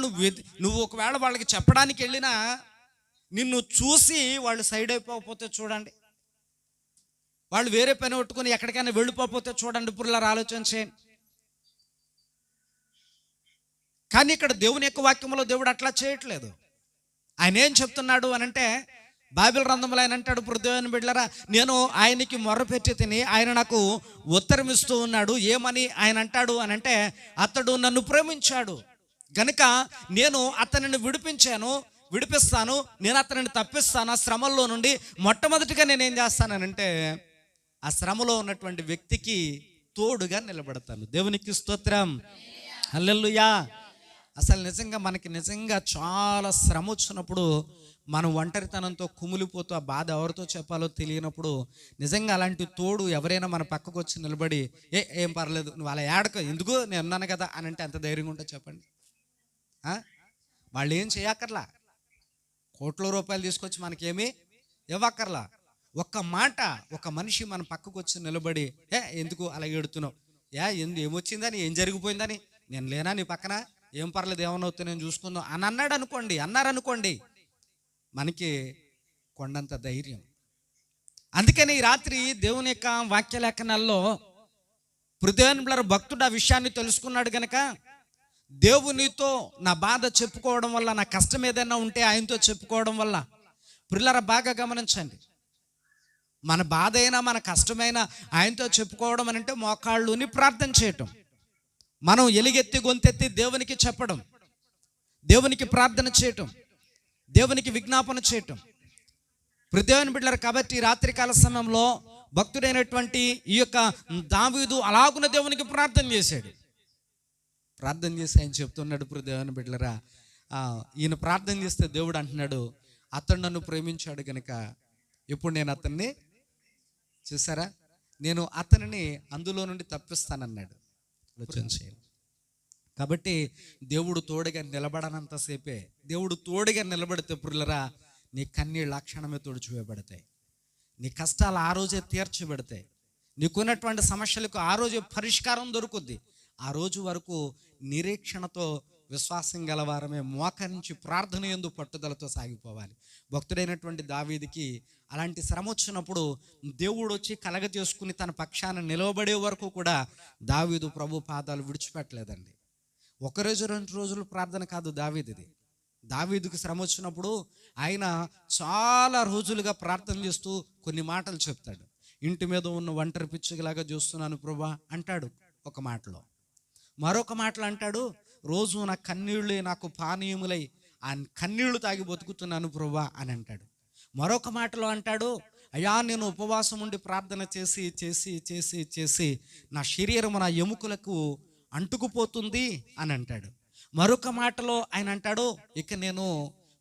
నువ్వు ఒకవేళ వాళ్ళకి చెప్పడానికి వెళ్ళినా నిన్ను చూసి వాళ్ళు సైడ్ అయిపోతే చూడండి, వాళ్ళు వేరే పని పట్టుకొని ఎక్కడికైనా వెళ్ళిపోతే చూడండి పురులారా, ఆలోచన చేయండి. కానీ ఇక్కడ దేవుని యొక్క వాక్యంలో దేవుడు అట్లా చేయట్లేదు. ఆయన ఏం చెప్తున్నాడు అనంటే, బైబిల్ గ్రంథంలో ఆయన అంటాడు, దేవుని బిడ్డలారా, నేను ఆయనకి మొర్రపెట్టి తిని ఆయన నాకు ఉత్తరం ఇస్తూ ఉన్నాడు. ఏమని ఆయన అంటాడు అనంటే, అతడు నన్ను ప్రేమించాడు గనుక నేను అతనిని విడిపిస్తాను, నేను అతనిని తప్పిస్తాను. ఆ శ్రమల్లో నుండి మొట్టమొదటిగా నేనేం చేస్తానంటే, ఆ శ్రమలో ఉన్నటువంటి వ్యక్తికి తోడుగా నిలబడతాను. దేవునికి స్తోత్రం, హల్లెలూయా. అసలు మనకి నిజంగా చాలా శ్రమ వచ్చినప్పుడు మనం ఒంటరితనంతో కుమిలిపోతూ ఆ బాధ ఎవరితో చెప్పాలో తెలియనప్పుడు నిజంగా అలాంటి తోడు ఎవరైనా మన పక్కకు వచ్చి నిలబడి, ఏం పర్లేదు, నువ్వు అలా ఏడక, ఎందుకు నేను ఉన్నాను కదా అని అంటే ఎంత ధైర్యంగా ఉంటుందో చెప్పండి. వాళ్ళు ఏం చేయక్కర్లా, కోట్ల రూపాయలు తీసుకొచ్చి మనకేమీ ఇవ్వక్కర్లా. ఒక్క మాట, ఒక మనిషి మన పక్కకు వచ్చి నిలబడి, ఎందుకు అలా ఏడుతున్నావు, ఏమొచ్చిందని, ఏం జరిగిపోయిందని, నేను లేనా నీ పక్కన, ఏం పర్లేదు, ఏమన్నా నేను చూసుకుందాం అని అన్నారనుకోండి, మనకి కొండంత ధైర్యం. అందుకని ఈ రాత్రి దేవుని యొక్క వాక్య లేఖనాల్లో భక్తుడు ఆ విషయాన్ని తెలుసుకున్నాడు గనక, దేవునితో నా బాధ చెప్పుకోవడం వల్ల, నా కష్టం ఏదైనా ఉంటే ఆయనతో చెప్పుకోవడం వల్ల, ప్రియులారా బాగా గమనించండి, మన బాధ అయినా మన కష్టమైనా ఆయనతో చెప్పుకోవడం అని అంటే మోకాళ్ళుని ప్రార్థన చేయటం, మనం ఎలుగెత్తి గొంతెత్తి దేవునికి చెప్పడం, దేవునికి ప్రార్థన చేయటం, దేవునికి విజ్ఞాపన చేయటం. దేవుని బిడ్డలారా, కాబట్టి రాత్రికాల సమయంలో భక్తుడైనటువంటి ఈ యొక్క దావీదు అలాగున దేవునికి ప్రార్థన చేశాడు. ప్రార్థన చేసి ఆయన చెప్తున్నాడు, దేవుని బిడ్డలారా, ఈయన ప్రార్థన చేస్తే దేవుడు అంటున్నాడు, అతడు నన్ను ప్రేమించాడు కనుక ఇప్పుడు నేను అతన్ని, చూసారా, నేను అతనిని అందులో నుండి తప్పిస్తానన్నాడు. ఆలోచన చేయాలి. కాబట్టి దేవుడు తోడుగా నిలబడనంతసేపే, దేవుడు తోడుగా నిలబడితే ప్రియులారా, నీ కన్నీళ్ళు ఆ క్షణమే తుడిచివేయబడతాయి, నీ కష్టాలు ఆ రోజే తీర్చబడతాయి, నీకున్నటువంటి సమస్యలకు ఆ రోజే పరిష్కారం దొరుకుద్ది. ఆ రోజు వరకు నిరీక్షణతో విశ్వాసం గలవారమే మోకరించి ప్రార్థన యందు పట్టుదలతో సాగిపోవాలి. భక్తుడైనటువంటి దావీదుకి అలాంటి శ్రమ వచ్చినప్పుడు దేవుడు వచ్చి కలగ చేసుకుని తన పక్షాన నిలవబడే వరకు కూడా దావీదు ప్రభు పాదాలు విడిచిపెట్టలేదండి. ఒక రోజు 2 రోజులు ప్రార్థన కాదు దావీదుది. దావీదుకి శ్రమ వచ్చినప్పుడు ఆయన చాలా రోజులుగా ప్రార్థన చేస్తూ కొన్ని మాటలు చెప్తాడు. ఇంటి మీద ఉన్న ఒంటరి పిచ్చిలాగా చూస్తున్నాను ప్రభా అంటాడు ఒక మాటలో. మరొక మాటలు అంటాడు, రోజు నా కన్నీళ్ళే నాకు పానీయములై ఆ కన్నీళ్లు తాగి బతుకుతున్నాను ప్రభా అని అంటాడు. మరొక మాటలో అంటాడు, అయ్యా నేను ఉపవాసం ఉండి ప్రార్థన చేసి చేసి చేసి చేసి నా శరీరం నా ఎముకలకు అంటుకుపోతుంది అని అంటాడు. మరొక మాటలో ఆయన అంటాడు, ఇక నేను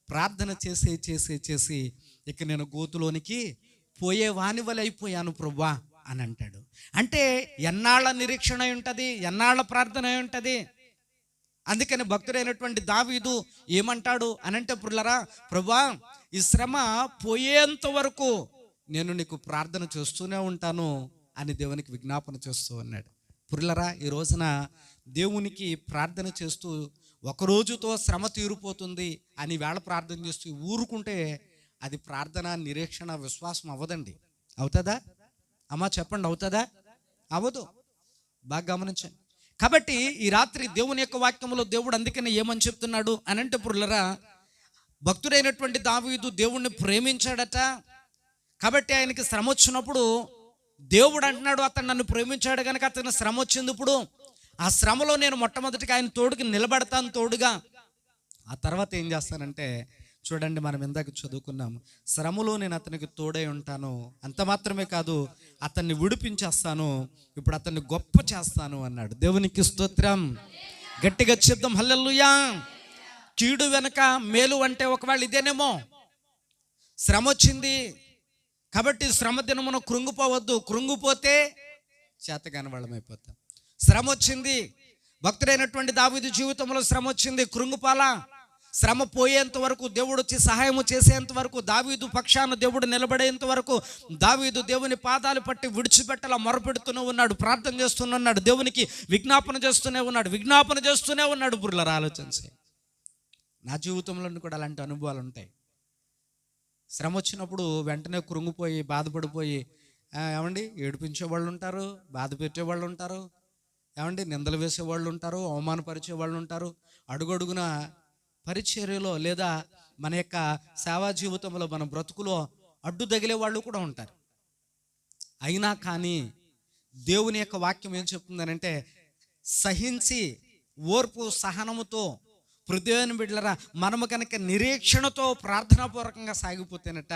ప్రార్థన చేసి చేసి చేసి ఇక నేను గోతులోనికి పోయే వాని వలె అయిపోయాను ప్రభువా అని అంటాడు. అంటే ఎన్నాళ్ళ నిరీక్షణ ఉంటుంది, ఎన్నాళ్ళ ప్రార్థన ఉంటుంది. అందుకని భక్తుడైనటువంటి దావీదు ఏమంటాడు అనంటే, ప్రియులారా, ప్రభువా ఈ శ్రమ పోయేంత వరకు నేను నీకు ప్రార్థన చేస్తూనే ఉంటాను అని దేవునికి విజ్ఞాపన చేస్తూ ఉన్నాడు. ప్రియులారా, ఈ రోజున దేవునికి ప్రార్థన చేస్తూ ఒక రోజుతో శ్రమ తీరిపోతుంది అని వేళ ప్రార్థన చేస్తూ ఊరుకుంటే అది ప్రార్థన, నిరీక్షణ, విశ్వాసం అవ్వదండి. అవుతుందా అమ్మా చెప్పండి, అవుతుందా? అవ్వదు. బాగా గమనించండి. కాబట్టి ఈ రాత్రి దేవుని యొక్క వాక్యంలో దేవుడు అందుకనే ఏమని చెప్తున్నాడు అనంటే, ప్రియులారా, భక్తుడైనటువంటి దావీదు దేవుణ్ణి ప్రేమించాడట. కాబట్టి ఆయనకి శ్రమ వచ్చినప్పుడు దేవుడు అంటున్నాడు, అతను నన్ను ప్రేమించాడు కనుక అతను శ్రమ వచ్చింది. ఇప్పుడు ఆ శ్రమలో నేను మొట్టమొదటిగా ఆయన తోడుకి నిలబడతాను తోడుగా. ఆ తర్వాత ఏం చేస్తానంటే, చూడండి, మనం ఇందాక చదువుకున్నాము, శ్రమలో నేను అతనికి తోడై ఉంటాను, అంత మాత్రమే కాదు అతన్ని విడిపించేస్తాను, ఇప్పుడు అతన్ని గొప్ప చేస్తాను అన్నాడు. దేవునికి స్తోత్రం. గట్టిగా చెప్దాం హల్లెలూయా. కీడు వెనక మేలు అంటే ఒకవేళ ఇదేనేమో. శ్రమ వచ్చింది కాబట్టి శ్రమ దినమున కృంగిపోవద్దు, కృంగిపోతే చేతగాని వాళ్ళం అయిపోతాం. శ్రమ వచ్చింది, భక్తుడైనటువంటి దావీదు జీవితంలో శ్రమ వచ్చింది, కృంగిపోలా. శ్రమ పోయేంత వరకు, దేవుడు వచ్చి సహాయము చేసేంత వరకు, దావీదు పక్షాన దేవుడు నిలబడేంత వరకు దావీదు దేవుని పాదాలు పట్టి విడిచిపెట్టలా మొరపెడుతూనే ఉన్నాడు, ప్రార్థన చేస్తూనే ఉన్నాడు, దేవునికి విజ్ఞాపన చేస్తూనే ఉన్నాడు. బుర్రల ఆలోచించి నా జీవితంలో కూడా అలాంటి అనుభవాలు ఉంటాయి. శ్రమ వచ్చినప్పుడు వెంటనే కృంగిపోయి బాధపడిపోయి, ఏమండి, ఏడిపించే వాళ్ళు ఉంటారు, బాధ పెట్టే వాళ్ళు ఉంటారు, ఏమండి, నిందలు వేసేవాళ్ళు ఉంటారు, అవమానపరిచే వాళ్ళు ఉంటారు, అడుగడుగున పరిచర్యలో లేదా మన యొక్క సేవా జీవితంలో మన బ్రతుకులో అడ్డు తగిలే వాళ్ళు కూడా ఉంటారు. అయినా కానీ దేవుని యొక్క వాక్యం ఏం చెప్తుందనంటే, సహించి ఓర్పు సహనముతో హృదయాన్ని బిడ్డలరా మనము కనుక నిరీక్షణతో ప్రార్థనాపూర్వకంగా సాగిపోతేనట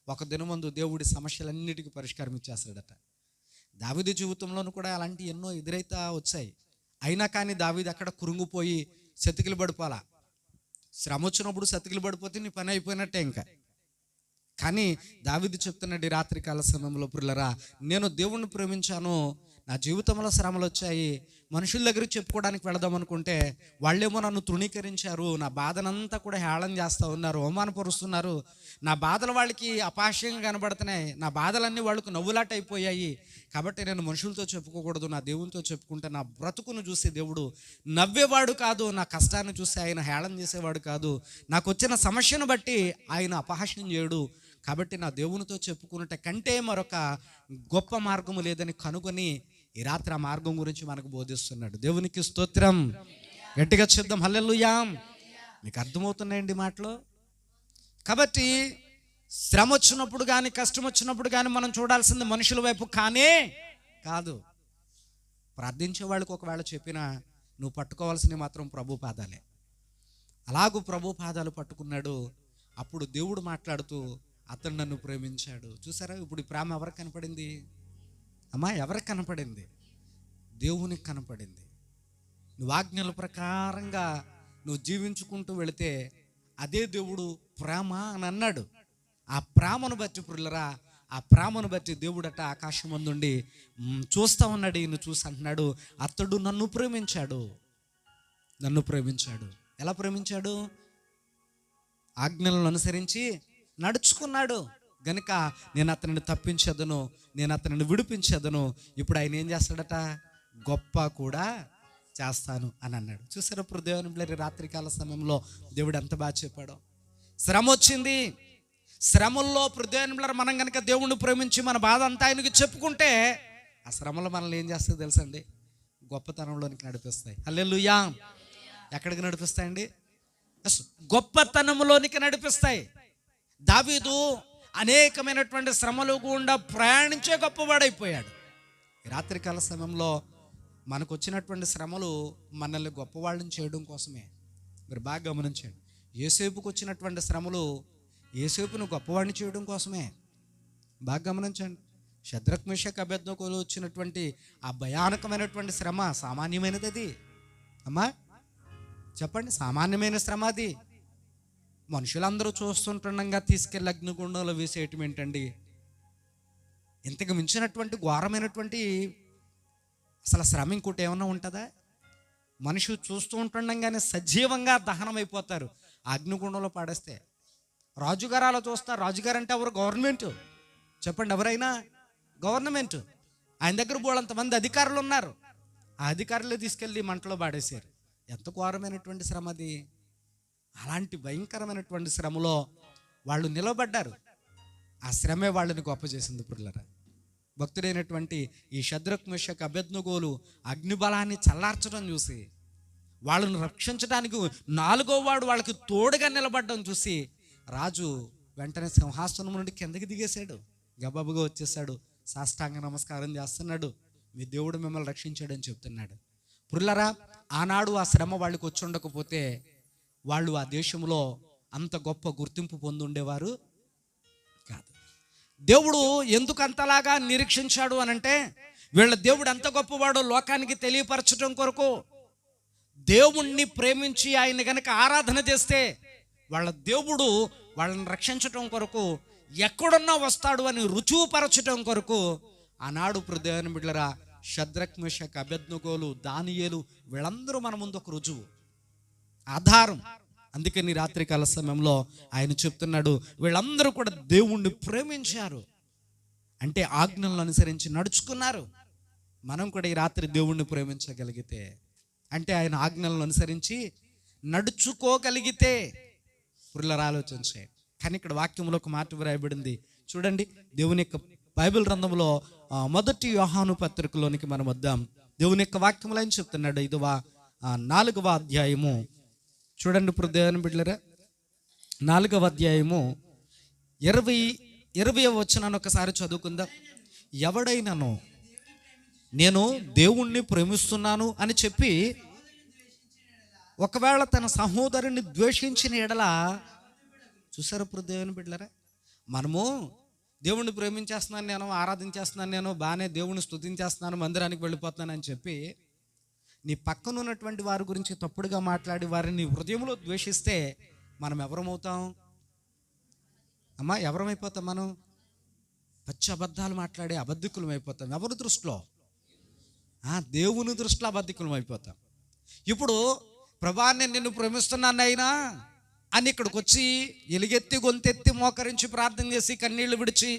ఒక దినమందు దేవుడి సమస్యలన్నిటికీ పరిష్కారం ఇచ్చేస్తాడట. దావీదు జీవితంలోనూ కూడా అలాంటి ఎన్నో ఎదురైతే వచ్చాయి. అయినా కానీ దావీదు అక్కడ కురుంగిపోయి సతికిలు పడిపోలా. శ్రమ వచ్చినప్పుడు సతికిలు పడిపోతే నీ పని అయిపోయినట్టే ఇంకా. కానీ దావీదు చెప్తున్నాడు ఈ రాత్రికాల సమయంలో, ప్రియులారా, నేను దేవుణ్ణి ప్రేమించాను, నా జీవితంలో శ్రమలు వచ్చాయి, మనుషుల దగ్గరికి చెప్పుకోవడానికి వెళదాం అనుకుంటే వాళ్ళేమో నన్ను తృణీకరించారు, నా బాధనంతా కూడా హేళన చేస్తూ ఉన్నారు, అవమానపరుస్తున్నారు, నా బాధలు వాళ్ళకి అపాస్యంగా కనబడుతున్నాయి, నా బాధలన్నీ వాళ్ళకు నవ్వులాట అయిపోయాయి. కాబట్టి నేను మనుషులతో చెప్పుకోకూడదు, నా దేవునితో చెప్పుకుంటే నా బ్రతుకును చూసి దేవుడు నవ్వేవాడు కాదు, నా కష్టాన్ని చూసి ఆయన హేళన చేసేవాడు కాదు, నాకు వచ్చిన సమస్యను బట్టి ఆయన అపహాస్యం చేయడు. కాబట్టి నా దేవునితో చెప్పుకున్నట్టు కంటే మరొక గొప్ప మార్గము లేదని కనుగొని ఈ రాత్రి ఆ మార్గం గురించి మనకు బోధిస్తున్నాడు. దేవునికి స్తోత్రం. గట్టిగా చెప్దాం హల్లెలూయా. మీకు అర్థమవుతున్నాయండి మాటలు? కాబట్టి శ్రమ వచ్చినప్పుడు కానీ కష్టం వచ్చినప్పుడు కానీ మనం చూడాల్సింది మనుషుల వైపు కానే కాదు. ప్రార్థించే వాళ్ళకి ఒకవేళ చెప్పినా నువ్వు పట్టుకోవాల్సినవి మాత్రం ప్రభు పాదాలే. అలాగూ ప్రభు పాదాలు పట్టుకున్నాడు. అప్పుడు దేవుడు మాట్లాడుతూ, అతడు నన్ను ప్రేమించాడు. చూసారా, ఇప్పుడు ఈ ప్రేమ ఎవరికి కనపడింది అమ్మా? ఎవరికి కనపడింది? దేవునికి కనపడింది. నువ్వు ఆజ్ఞల ప్రకారంగా నువ్వు జీవించుకుంటూ వెళితే అదే దేవుడు ప్రేమ అని అన్నాడు. ఆ ప్రేమను బట్టి ప్రియులరా, ఆ ప్రేమను బట్టి దేవుడట ఆకాశం ముందుండి చూస్తూ ఉన్నాడు. ఈయన చూసి అంటున్నాడు, అతడు నన్ను ప్రేమించాడు. నన్ను ప్రేమించాడు. ఎలా ప్రేమించాడు? ఆజ్ఞలను అనుసరించి నడుచుకున్నాడు గనుక నేను అతనిని తప్పించదను, నేను అతనిని విడిపించదను. ఇప్పుడు ఆయన ఏం చేస్తాడట? గొప్ప కూడా చేస్తాను అని అన్నాడు. చూసారా ఇప్పుడు దేవుని బిడ్డలారా, రాత్రికాల సమయంలో దేవుడు ఎంత బాగా చెప్పాడో. శ్రమ వచ్చింది, శ్రమల్లో దేవుని బిడ్డలారా మనం కనుక దేవుణ్ణి ప్రేమించి మన బాధ అంతా ఆయనకి చెప్పుకుంటే ఆ శ్రమలు మనల్ని ఏం చేస్తాయి తెలుసండి? గొప్పతనంలోనికి నడిపిస్తాయి. హల్లెలూయా. ఎక్కడికి నడిపిస్తాయండి? గొప్పతనంలోనికి నడిపిస్తాయి. దావీదు అనేకమైనటువంటి శ్రమలు గుండా ప్రయాణించే గొప్పవాడైపోయాడు. రాత్రికాల సమయంలో మనకు వచ్చినటువంటి శ్రమలు మనల్ని గొప్పవాళ్ళని చేయడం కోసమే. మీరు బాగా గమనించండి. యోసేపుకు వచ్చినటువంటి శ్రమలు యోసేపును గొప్పవాడిని చేయడం కోసమే. బాగా గమనించండి. షద్రక్ మేషక్ అబేద్నెగోలు వచ్చినటువంటి ఆ భయానకమైనటువంటి శ్రమ సామాన్యమైనది అది అమ్మా? చెప్పండి, సామాన్యమైన శ్రమ అది. మనుషులందరూ చూస్తుండగా తీసుకెళ్ళి అగ్నిగుండంలో వేసేయటం ఏంటండి? ఇంతకు మించినటువంటి ఘోరమైనటువంటి అసలు శ్రమ ఇంకోటి ఏమన్నా ఉంటుందా? మనుషులు చూస్తూ ఉంటుండగానే సజీవంగా దహనం అయిపోతారు అగ్నిగుండంలో పాడేస్తే. రాజుగారు అలా చూస్తారు. రాజుగారు అంటే ఎవరు? గవర్నమెంట్. చెప్పండి, ఎవరైనా గవర్నమెంట్. ఆయన దగ్గర బోళ్ళంతమంది అధికారులు ఉన్నారు. ఆ అధికారులే తీసుకెళ్ళి మంటలో పాడేశారు. ఎంత ఘోరమైనటువంటి శ్రమ అది. అలాంటి భయంకరమైనటువంటి శ్రమలో వాళ్ళు నిలబడ్డారు. ఆ శ్రమే వాళ్ళని గొప్ప చేసింది ప్రియులారా. భక్తుడైనటువంటి ఈ షద్రక్ మేషక్ అబేద్నెగోలు అగ్నిబలాన్ని చల్లార్చడం చూసి, వాళ్ళను రక్షించడానికి 4వ వాడు వాళ్ళకి తోడుగా నిలబడడం చూసి రాజు వెంటనే సింహాసనం నుండి కిందకి దిగేశాడు. గబాబుగా వచ్చేసాడు, సాష్టాంగ నమస్కారం చేస్తున్నాడు. మీ దేవుడు మిమ్మల్ని రక్షించాడని చెప్తున్నాడు. ప్రియులారా, ఆనాడు ఆ శ్రమ వాళ్ళకి వచ్చి ఉండకపోతే వాళ్ళు ఆ దేశంలో అంత గొప్ప గుర్తింపు పొంది ఉండేవారు కాదు. దేవుడు ఎందుకు అంతలాగా నిరీక్షించాడు అనంటే, వీళ్ళ దేవుడు ఎంత గొప్పవాడో లోకానికి తెలియపరచడం కొరకు. దేవుణ్ణి ప్రేమించి ఆయన గనక ఆరాధన చేస్తే వాళ్ళ దేవుడు వాళ్ళని రక్షించటం కొరకు ఎక్కడున్నా వస్తాడు అని రుజువుపరచటం కొరకు ఆనాడు దేవుని బిడ్డలారా షద్రక్ మేషక్ అబేద్నెగోలు దానియేలు వీళ్ళందరూ మన ముందు ఒక రుజువు, ఆధారం. అందుకని రాత్రికాల సమయంలో ఆయన చెప్తున్నాడు, వీళ్ళందరూ కూడా దేవుణ్ణి ప్రేమించారు అంటే ఆజ్ఞలను అనుసరించి నడుచుకున్నారు. మనం కూడా ఈ రాత్రి దేవుణ్ణి ప్రేమించగలిగితే, అంటే ఆయన ఆజ్ఞలను అనుసరించి నడుచుకోగలిగితే పురులరా ఆలోచించే. కానీ ఇక్కడ వాక్యంలో ఒక మాట వ్రాయబడింది చూడండి. దేవుని యొక్క బైబిల్ గ్రంథంలో 1 యోహాను పత్రికలోనికి మనం వద్దాం. దేవుని యొక్క వాక్యములు ఆయన చెప్తున్నాడు. 4వ అధ్యాయము చూడండి ఇప్పుడు దేవుని బిడ్డలారా, 4వ అధ్యాయము 20వ వచనాన్ని ఒకసారి చదువుకుందాం. ఎవడైనాను నేను దేవుణ్ణి ప్రేమిస్తున్నాను అని చెప్పి ఒకవేళ తన సహోదరుని ద్వేషించిన ఎడల, చూసారు ఇప్పుడు దేవుని బిడ్డలారా, మనము దేవుణ్ణి ప్రేమించేస్తున్నాను, నేను ఆరాధించేస్తున్నాను, నేను బాగానే దేవుణ్ణి స్తుతించేస్తున్నాను, మందిరానికి వెళ్ళిపోతున్నాను అని చెప్పి నీ పక్కన ఉన్నటువంటి వారి గురించి తప్పుడుగా మాట్లాడి వారిని హృదయంలో ద్వేషిస్తే మనం ఎవరమవుతాం అమ్మా? ఎవరమైపోతాం మనం? పచ్చి అబద్ధాలు మాట్లాడే అబద్ధికులం అయిపోతాం. ఎవరి దృష్టిలో? దేవుని దృష్టిలో అబద్ధికులం అయిపోతాం. ఇప్పుడు ప్రభా నేను నిన్ను ప్రేమిస్తున్నాను అయినా అని ఇక్కడికి వచ్చి ఎలుగెత్తి గొంతెత్తి మోకరించి ప్రార్థన చేసి కన్నీళ్లు విడిచి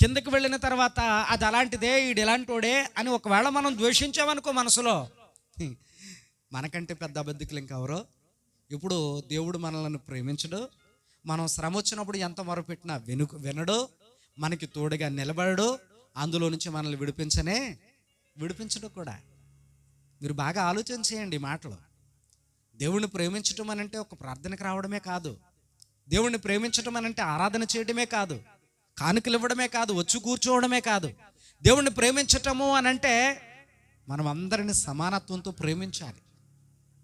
కిందకి వెళ్ళిన తర్వాత అది అలాంటిదే, ఈడు ఎలాంటోడే అని ఒకవేళ మనం ద్వేషించామనుకో మనసులో, మనకంటే పెద్ద అబద్ధికులు ఇంకెవరో. ఇప్పుడు దేవుడు మనల్ని ప్రేమించడు, మనం శ్రమ వచ్చినప్పుడు ఎంత మొరపెట్టినా వినడు, మనకి తోడుగా నిలబడడు, అందులో నుంచి మనల్ని విడిపించడు కూడా. మీరు బాగా ఆలోచన చేయండి ఈ మాటలు. దేవుణ్ణి ప్రేమించటం అనంటే ఒక ప్రార్థనకు రావడమే కాదు, దేవుణ్ణి ప్రేమించటం అనంటే ఆరాధన చేయడమే కాదు, కానుకలు ఇవ్వడమే కాదు, వచ్చి కూర్చోవడమే కాదు. దేవుణ్ణి ప్రేమించటము అనంటే మనం అందరిని సమానత్వంతో ప్రేమించాలి.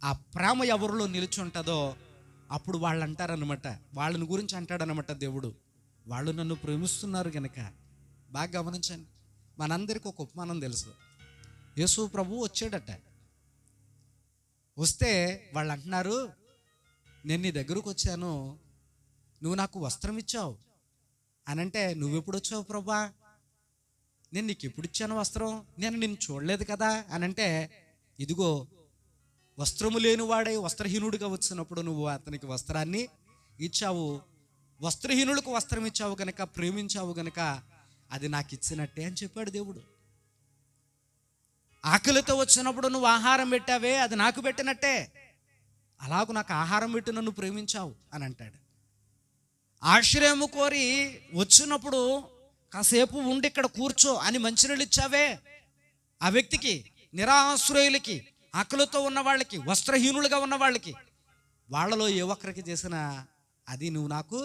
ఆ ప్రేమ ఎవరిలో నిలిచి ఉంటుందో అప్పుడు వాళ్ళు అంటారనమాట, వాళ్ళని గురించి అంటాడనమాట దేవుడు, వాళ్ళు నన్ను ప్రేమిస్తున్నారు కనుక. బాగా గమనించండి, మనందరికీ ఒక ఉపమానం తెలుసు. యేసు ప్రభువు వచ్చాడట, వస్తే వాళ్ళు అంటున్నారు, నేను నీ దగ్గరకు వచ్చాను, నువ్వు నాకు వస్త్రం ఇచ్చావు అని అంటే, నువ్వెప్పుడు వచ్చావు ప్రభా? నేను నీకు ఎప్పుడు ఇచ్చాను వస్త్రం? నేను నిన్ను చూడలేదు కదా అని అంటే, ఇదిగో వస్త్రము లేనివాడై వస్త్రహీనుడిగా వచ్చినప్పుడు నువ్వు అతనికి వస్త్రాన్ని ఇచ్చావు, వస్త్రహీనులకు వస్త్రం ఇచ్చావు కనుక, ప్రేమించావు కనుక అది నాకు ఇచ్చినట్టే అని చెప్పాడు దేవుడు. ఆకలితో వచ్చినప్పుడు నువ్వు ఆహారం పెట్టావే, అది నాకు పెట్టినట్టే, అలాగూ నాకు ఆహారం పెట్టి నన్ను ప్రేమించావు అని అంటాడు. ఆశ్రయము కోరి వచ్చినప్పుడు కాసేపు ఉండి ఇక్కడ కూర్చో అని మంచినీళ్ళు ఇచ్చావే, ఆ వ్యక్తికి, నిరాశ్రయులకి, ఆకలితో ఉన్న వాళ్ళకి, వస్త్రహీనులుగా ఉన్న వాళ్ళకి, వాళ్ళలో ఏ ఒక్కరికి చేసినా అది నువ్వు నాకు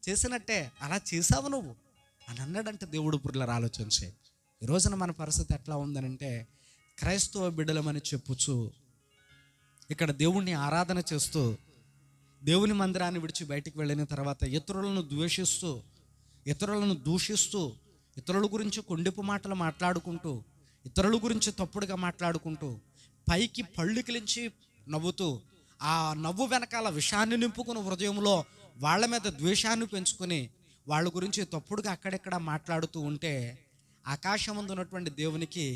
చేసినట్టే, అలా చేసావు నువ్వు అని అన్నాడంటే దేవుడు. పురుల ఆలోచించే ఈ రోజున మన పరిస్థితి ఎట్లా ఉందనంటే, క్రైస్తవ బిడ్డలమని చెప్పుచు ఇక్కడ దేవుణ్ణి ఆరాధన చేస్తూ దేవుని మందిరాన్ని విడిచి బయటికి వెళ్ళిన తర్వాత ఇతరులను ద్వేషిస్తూ, ఇతరులను దూషిస్తూ, ఇతరుల గురించి కొండెపు మాటలు మాట్లాడుకుంటూ, ఇతరుల గురించి తప్పుడుగా మాట్లాడుకుంటూ, పైకి పళ్ళు కిలించి నవ్వుతూ, ఆ నవ్వు వెనకాల విషాన్ని నింపుకుని హృదయంలో వాళ్ళ మీద ద్వేషాన్ని పెంచుకొని వాళ్ళ గురించి తప్పుడుగా అక్కడెక్కడ మాట్లాడుతూ ఉంటే, ఆకాశం ముందు ఉన్నటువంటి దేవునికి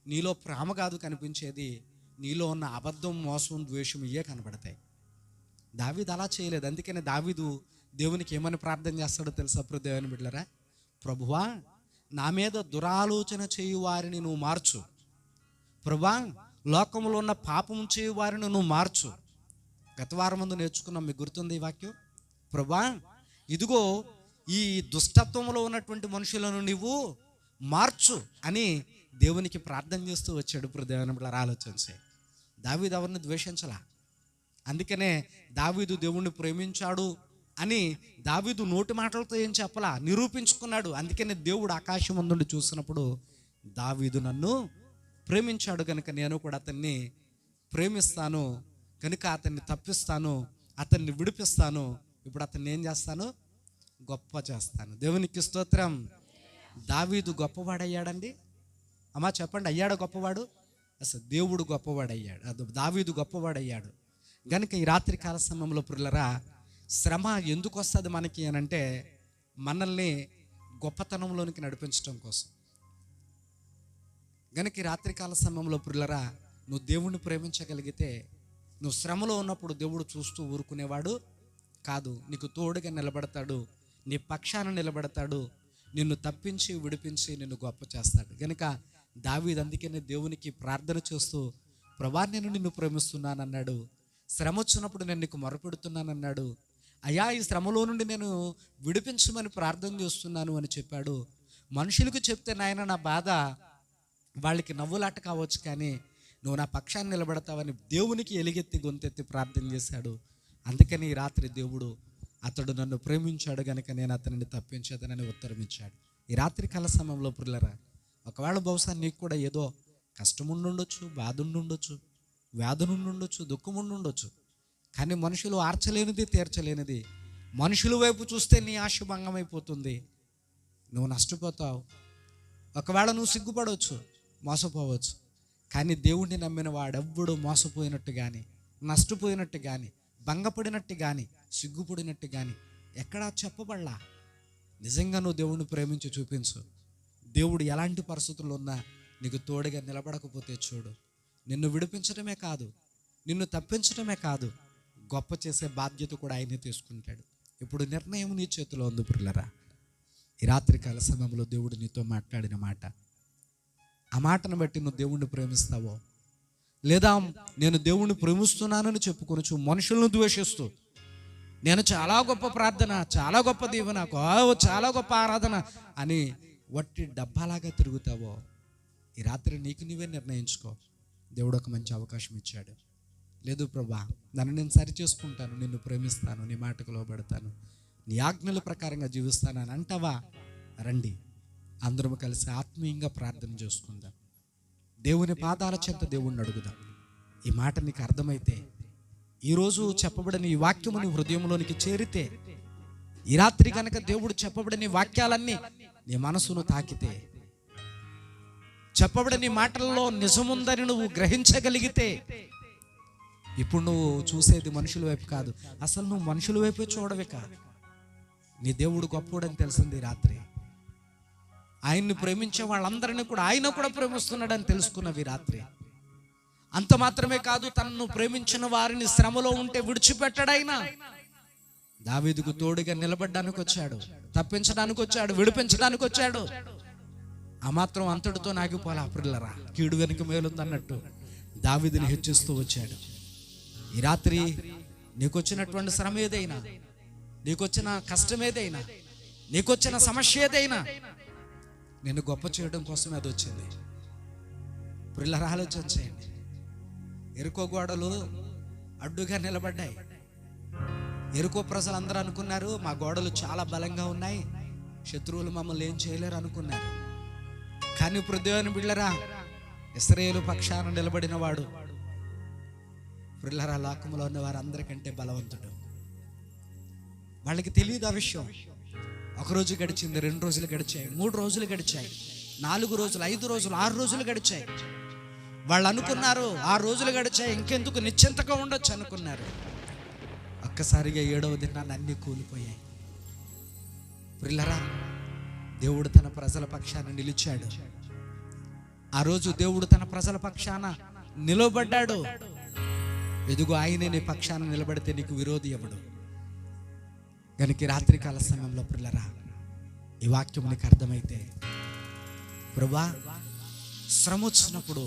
నీలో ప్రేమ కాదు కనిపించేది, నీలో ఉన్న అబద్ధం, మోసం, ద్వేషం ఇవే కనబడతాయి. దావీదు అలా చేయలేదు. అందుకనే దావీదు దేవునికి ఏమని ప్రార్థన చేస్తాడో తెలుసా అప్పుడు దేవుని బిడ్డలారా? ప్రభువా నా మీద దురాలోచన చేయు వారిని నువ్వు మార్చు, ప్రభువా లోకంలో ఉన్న పాపం చేయు వారిని నువ్వు మార్చు. గత వారం ముందు నేర్చుకున్నాం, మీకు గుర్తుంది ఈ వాక్యం? ప్రభువా ఇదిగో ఈ దుష్టత్వంలో ఉన్నటువంటి మనుషులను నువ్వు మార్చు అని దేవునికి ప్రార్థన చేస్తూ వచ్చాడు. ఇప్పుడు దేవుని బిడ్డలారా ఆలోచించే, దావీదు ఎవరిని ద్వేషించలా. అందుకనే దావీదు దేవుణ్ణి ప్రేమించాడు అని దావీదు నోటి మాటలతో ఏం చెప్పలా, నిరూపించుకున్నాడు. అందుకనే దేవుడు ఆకాశం ముందుండి చూసినప్పుడు, దావీదు నన్ను ప్రేమించాడు కనుక నేను కూడా అతన్ని ప్రేమిస్తాను, కనుక అతన్ని తప్పిస్తాను, అతన్ని విడిపిస్తాను, ఇప్పుడు అతన్ని ఏం చేస్తాను? గొప్ప చేస్తాను. దేవునికి స్తోత్రం. దావీదు గొప్పవాడయ్యాడండి అమ్మా, చెప్పండి, అయ్యాడు గొప్పవాడు? అసలు దేవుడు గొప్పవాడయ్యాడు, అది దావీదు గొప్పవాడయ్యాడు. కనుక ఈ రాత్రి కాల సమయంలో ప్రియులరా, శ్రమ ఎందుకు వస్తుంది మనకి అని అంటే, మనల్ని గొప్పతనంలోనికి నడిపించడం కోసం. కనుక ఈ రాత్రికాల సమయంలో ప్రియులరా, నువ్వు దేవుణ్ణి ప్రేమించగలిగితే, నువ్వు శ్రమలో ఉన్నప్పుడు దేవుడు చూస్తూ ఊరుకునేవాడు కాదు, నీకు తోడుగా నిలబడతాడు, నీ పక్షాన నిలబడతాడు, నిన్ను తప్పించి విడిపించి నిన్ను గొప్ప చేస్తాడు. కనుక దావీదు అందుకనే దేవునికి ప్రార్థన చేస్తూ, ప్రభా నేను నిన్ను ప్రేమిస్తున్నానన్నాడు, శ్రమ వచ్చినప్పుడు నేను నీకు మొరపెడుతున్నానన్నాడు, అయ్యా ఈ శ్రమలో నుండి నేను విడిపించమని ప్రార్థన చేస్తున్నాను అని చెప్పాడు. మనుషులకు చెప్తే నాయన నా బాధ వాళ్ళకి నవ్వులాట కావచ్చు, కానీ నువ్వు నా పక్షాన్ని నిలబడతావని దేవునికి ఎలుగెత్తి గొంతెత్తి ప్రార్థన చేశాడు. అందుకని ఈ రాత్రి దేవుడు అతడు నన్ను ప్రేమించాడు కనుక నేను అతనిని తప్పించేదనని ఉత్తరం ఇచ్చాడు. ఈ రాత్రి కాల సమయంలో ప్రియులారా, ఒకవేళ బహుశా నీకు కూడా ఏదో కష్టం ఉండుండొచ్చు, బాధ ఉండుండొచ్చు, వ్యాధి ఉండుండొచ్చు, దుఃఖం ఉండుండొచ్చు. కానీ మనుషులు ఆర్చలేనిది తీర్చలేనిది, మనుషుల వైపు చూస్తే నీ ఆశ భంగమైపోతుంది, నువ్వు నష్టపోతావు. ఒకవేళ నువ్వు సిగ్గుపడవచ్చు, మోసపోవచ్చు. కానీ దేవుణ్ణి నమ్మిన వాడెవ్వడు మోసపోయినట్టు కానీ, నష్టపోయినట్టు కానీ, భంగపడినట్టు కానీ, సిగ్గుపడినట్టు కానీ ఎక్కడా చెప్పబడలా. నిజంగా నువ్వు దేవుణ్ణి ప్రేమించి చూపించు. దేవుడు ఎలాంటి పరిస్థితుల్లో ఉన్నా నీకు తోడుగా నిలబడకపోతే చూడు, నిన్ను విడిపించడమే కాదు, నిన్ను తప్పించడమే కాదు, గొప్ప చేసే బాధ్యత కూడా ఆయనే తీసుకుంటాడు. ఇప్పుడు నిర్ణయం నీ చేతిలో ఉంది ప్రియులారా. ఈ రాత్రి కాల సమయంలో దేవుడు నీతో మాట్లాడిన మాట, ఆ మాటను బట్టి నువ్వు దేవుణ్ణి ప్రేమిస్తావో, లేదా నేను దేవుణ్ణి ప్రేమిస్తున్నానని చెప్పుకొనొచ్చు మనుషులను ద్వేషిస్తూ, నేను చాలా గొప్ప ప్రార్థన, చాలా గొప్ప దీవెన, చాలా గొప్ప ఆరాధన అని వట్టి డబ్బాలాగా తిరుగుతావో, ఈ రాత్రి నీకు నీవే నిర్ణయించుకో. దేవుడు ఒక మంచి అవకాశం ఇచ్చాడు. లేదు ప్రభా, నన్ను నేను సరి చేసుకుంటాను, నిన్ను ప్రేమిస్తాను, నీ మాటకు లోబడతాను, నీ ఆజ్ఞల ప్రకారంగా జీవిస్తాను అని అంటావా? రండి, అందరం కలిసి ఆత్మీయంగా ప్రార్థన చేసుకుందాం. దేవుని పాదాల చెంత దేవుణ్ణి అడుగుదాం. ఈ మాట నీకు అర్థమైతే, ఈరోజు చెప్పబడిన ఈ వాక్యము నీ హృదయంలోనికి చేరితే, ఈ రాత్రి కనుక దేవుడు చెప్పబడిన వాక్యాలన్నీ నీ మనసును తాకితే, చెప్పబడిన మాటల్లో నిజముందని నువ్వు గ్రహించగలిగితే, ఇప్పుడు నువ్వు చూసేది మనుషుల వైపు కాదు, అసలు నువ్వు మనుషుల వైపే చూడవే కాదు, నీ దేవుడు గొప్పోడని తెలిసింది రాత్రి. ఆయన్ని ప్రేమించే వాళ్ళందరినీ కూడా ఆయన కూడా ప్రేమిస్తున్నాడని తెలుసుకున్నవి రాత్రి. అంత మాత్రమే కాదు, తనను ప్రేమించిన వారిని శ్రమలో ఉంటే విడిచిపెట్టాడాయన. దావీదుకు తోడుగా నిలబడడానికి వచ్చాడు, తప్పించడానికి వచ్చాడు, విడిపించడానికి వచ్చాడు. ఆ మాత్రం అంతటితో నాగిపోలా ప్రియులారా, కీడు వెనుక మేలుందన్నట్టు దావీదుని హెచ్చిస్తూ వచ్చాడు. ఈ రాత్రి నీకొచ్చినటువంటి శ్రమ ఏదైనా, నీకొచ్చిన కష్టం ఏదైనా, నీకొచ్చిన సమస్య ఏదైనా నేను గొప్ప చేయడం కోసమే అది వచ్చింది. ప్రియులారా, ఆలోచన చేయండి. ఎరుకో గోడలు అడ్డుగా నిలబడ్డాయి. ఎరుకో ప్రజలందరూ అనుకున్నారు, మా గోడలు చాలా బలంగా ఉన్నాయి, శత్రువులు మమ్మల్ని ఏం చేయలేరు అనుకున్నారు. కానీ ఇప్పుడు దేవుని బిడ్డలారా, ఇశ్రాయేలు పక్షాన నిలబడిన వాడు ప్రియులారా లోకంలో ఉన్న వారందరికంటే బలవంతుడు. వాళ్ళకి తెలియదు ఆ విషయం. ఒకరోజు గడిచింది, 2 రోజులు గడిచాయి, 3 రోజులు గడిచాయి, 4 రోజులు, 5 రోజులు, 6 రోజులు గడిచాయి. వాళ్ళు అనుకున్నారు 6 రోజులు గడిచాయి, ఇంకెందుకు నిశ్చింతగా ఉండొచ్చు అనుకున్నారు. ఒక్కసారిగా 7వ దినాన్ని అన్నీ కూలిపోయాయి. ప్రియులారా, దేవుడు తన ప్రజల పక్షాన నిలిచాడు. ఆ రోజు దేవుడు తన ప్రజల పక్షాన నిలబడ్డాడు. ఎదుగు ఆయనే నీ పక్షాన నిలబడితే నీకు విరోధి ఎవడు? కనుక రాత్రి కాల సమయంలో ప్రియులారా, ఈ వాక్యం నీకు అర్థమైతే, ప్రభువా, శ్రమ వచ్చినప్పుడు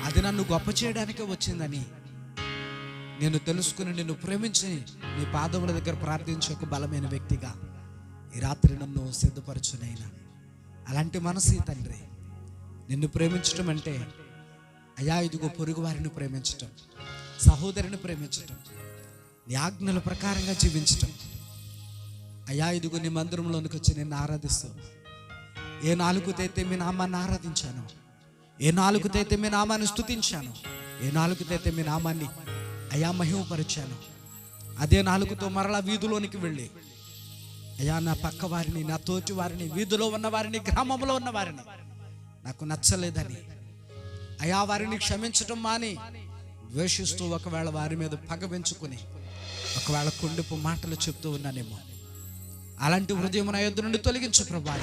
అది నన్ను గొప్ప చేయడానికే వచ్చిందని నేను తెలుసుకుని నిన్ను ప్రేమించి నీ పాదముల దగ్గర ప్రార్థించే ఒక బలమైన వ్యక్తిగా ఈ రాత్రి నన్ను సిద్ధపరచునైనా. అలాంటి మనసు తండ్రి, నిన్ను ప్రేమించటం అంటే అయ్యా ఇదిగో పొరుగు వారిని ప్రేమించటం, సహోదరిని ప్రేమించటం, నీ ఆజ్ఞల ప్రకారంగా జీవించటం. అయ్యా ఇదిగో నీ మందిరంలోనికి వచ్చి నిన్ను ఆరాధిస్తూ, ఏ నాలుగుతైతే మీ నామాన్ని ఆరాధించాను, ఏ నాలుగుతైతే మీ నామాన్ని స్తుతించాను, ఏ నాలుగుతైతే మీ నామాన్ని అయ్యా మహిమపరిచాను, అదే నాలుగుతో మరలా వీధిలోనికి వెళ్ళి అయ్యా నా పక్క వారిని, నా తోటి వారిని, వీధిలో ఉన్న వారిని, గ్రామంలో ఉన్న వారిని నాకు నచ్చలేదని అయ్యా వారిని క్షమించటం మాని ద్వేషిస్తూ ఒకవేళ వారి మీద పగ పెంచుకుని ఒకవేళ కొండపు మాటలు చెప్తూ ఉన్నానేమో, అలాంటి హృదయం నా యొద్ద నుండి తొలగించు ప్రభా.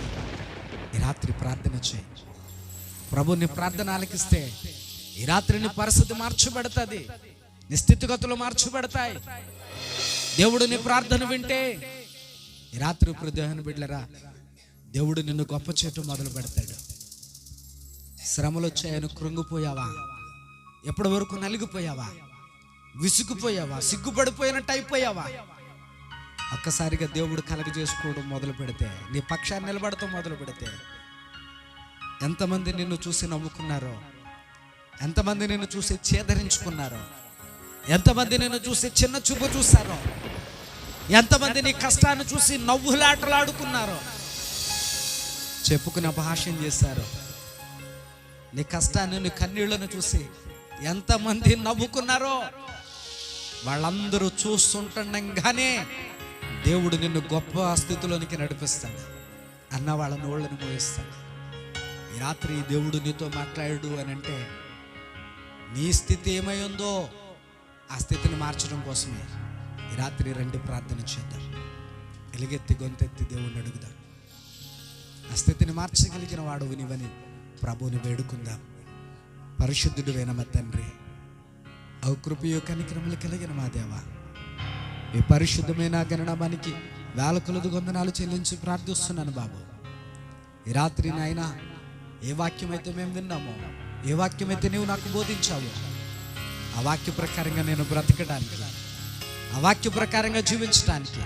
ఈ రాత్రి ప్రార్థన చేయి ప్రభు. నీ ప్రార్థన ఆలకిస్తే ఈ రాత్రి నీ పరిస్థితి మార్చబడుతుంది, నీ స్థితిగతులు మార్చబడతాయి. దేవుడు నీ ప్రార్థన వింటే ఈ రాత్రి హృదయాన్ని బిడ్డలరా, దేవుడు నిన్ను గొప్ప చేయటం మొదలు పెడతాడు. శ్రమలు వచ్చాయని కృంగిపోయావా? ఎప్పటి వరకు నలిగిపోయావా? విసుగుపోయావా? సిగ్గుపడిపోయినట్టు అయిపోయావా? ఒక్కసారిగా దేవుడు కలగజేసుకోవడం మొదలు పెడితే, నీ పక్షాన్ని నిలబడటం మొదలు పెడితే, ఎంతమంది నిన్ను చూసి నవ్వుకున్నారో, ఎంతమంది నిన్ను చూసి చేదరించుకున్నారో, ఎంతమంది నిన్ను చూసి చిన్న చూపు చూశారో, ఎంతమంది నీ కష్టాన్ని చూసి నవ్వులాటలాడుకున్నారో, చెప్పుకుని అపహాస్యం చేశారు. నీ కష్టాన్ని, నీ కన్నీళ్లను చూసి ఎంతమంది నవ్వుకున్నారో వాళ్ళందరూ చూస్తుండగానే దేవుడు నిన్ను గొప్ప స్థితిలోనికి నడిపిస్తాడు. అన్న వాళ్ళ నోళ్ళని మోయిస్తాడు. ఈ రాత్రి దేవుడు నీతో మాట్లాడు అని అంటే నీ స్థితి ఏమై ఉందో ఆ స్థితిని మార్చడం కోసమే ఈ రాత్రి రండి ప్రార్థన చేద్దాం. ఎలుగెత్తి గొంతెత్తి దేవుణ్ణి అడుగుదాం. ఆ స్థితిని మార్చగలిగిన వాడు నీవని ప్రభువుని వేడుకుందాం. పరిశుద్ధుడు మా తండ్రి, అవు కృపయో కనికరములు కలిగిన మా దేవా, ఈ పరిశుద్ధమైన గణనామానికి వేల కొలది వందనాలు చెల్లించి ప్రార్థిస్తున్నాను బాబు. ఈ రాత్రి నాయన ఏ వాక్యమైతే మేము విన్నామో, ఏ వాక్యమైతే నీవు నాకు బోధించావో ఆ వాక్య ప్రకారంగా నేను బ్రతకడానికి, ఆ వాక్య ప్రకారంగా జీవించడానికి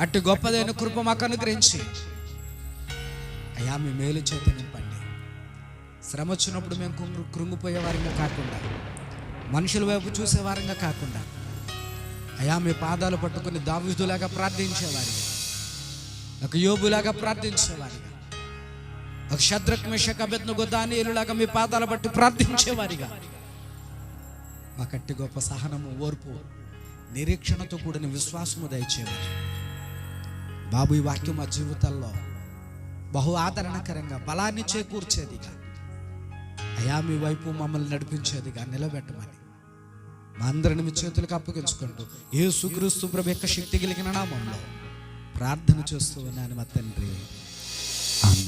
అట్టి గొప్పదైన కృప మాకు అనుగ్రహించి అయ్యా మీ మేలు చేత నింపండి. శ్రమ వచ్చినప్పుడు మేము కృంగిపోయే వారంగా కాకుండా, మనుషుల వైపు చూసే వారంగా కాకుండా అయ్యా మీ పాదాలు పట్టుకుని దావీదులాగా ప్రార్థించేవారిగా, ఒక యోబులాగా ప్రార్థించేవారిగా, ఒక షద్రక్ మెషక్ అబేద్నెగో దానియేలులాగా మీ పాదాలు పట్టి ప్రార్థించేవారిగా మా కట్టి గొప్ప సహనము, ఓర్పు, నిరీక్షణతో కూడిన విశ్వాసము దయచేవారు బాబు. ఈ వాక్యం మా జీవితాల్లో బహు ఆదరణకరంగా, బలాన్ని చేకూర్చేదిగా, అయా మీ వైపు మమ్మల్ని నడిపించేదిగా నిలబెట్టమని మా అందరిని మీ చేతులకు అప్పగించుకుంటూ యేసుక్రీస్తు ప్రభు యొక్క శక్తి కలిగిన నామంలో ప్రార్థన చేస్తూ ఉన్నాను మా తండ్రి. ఆమేన్.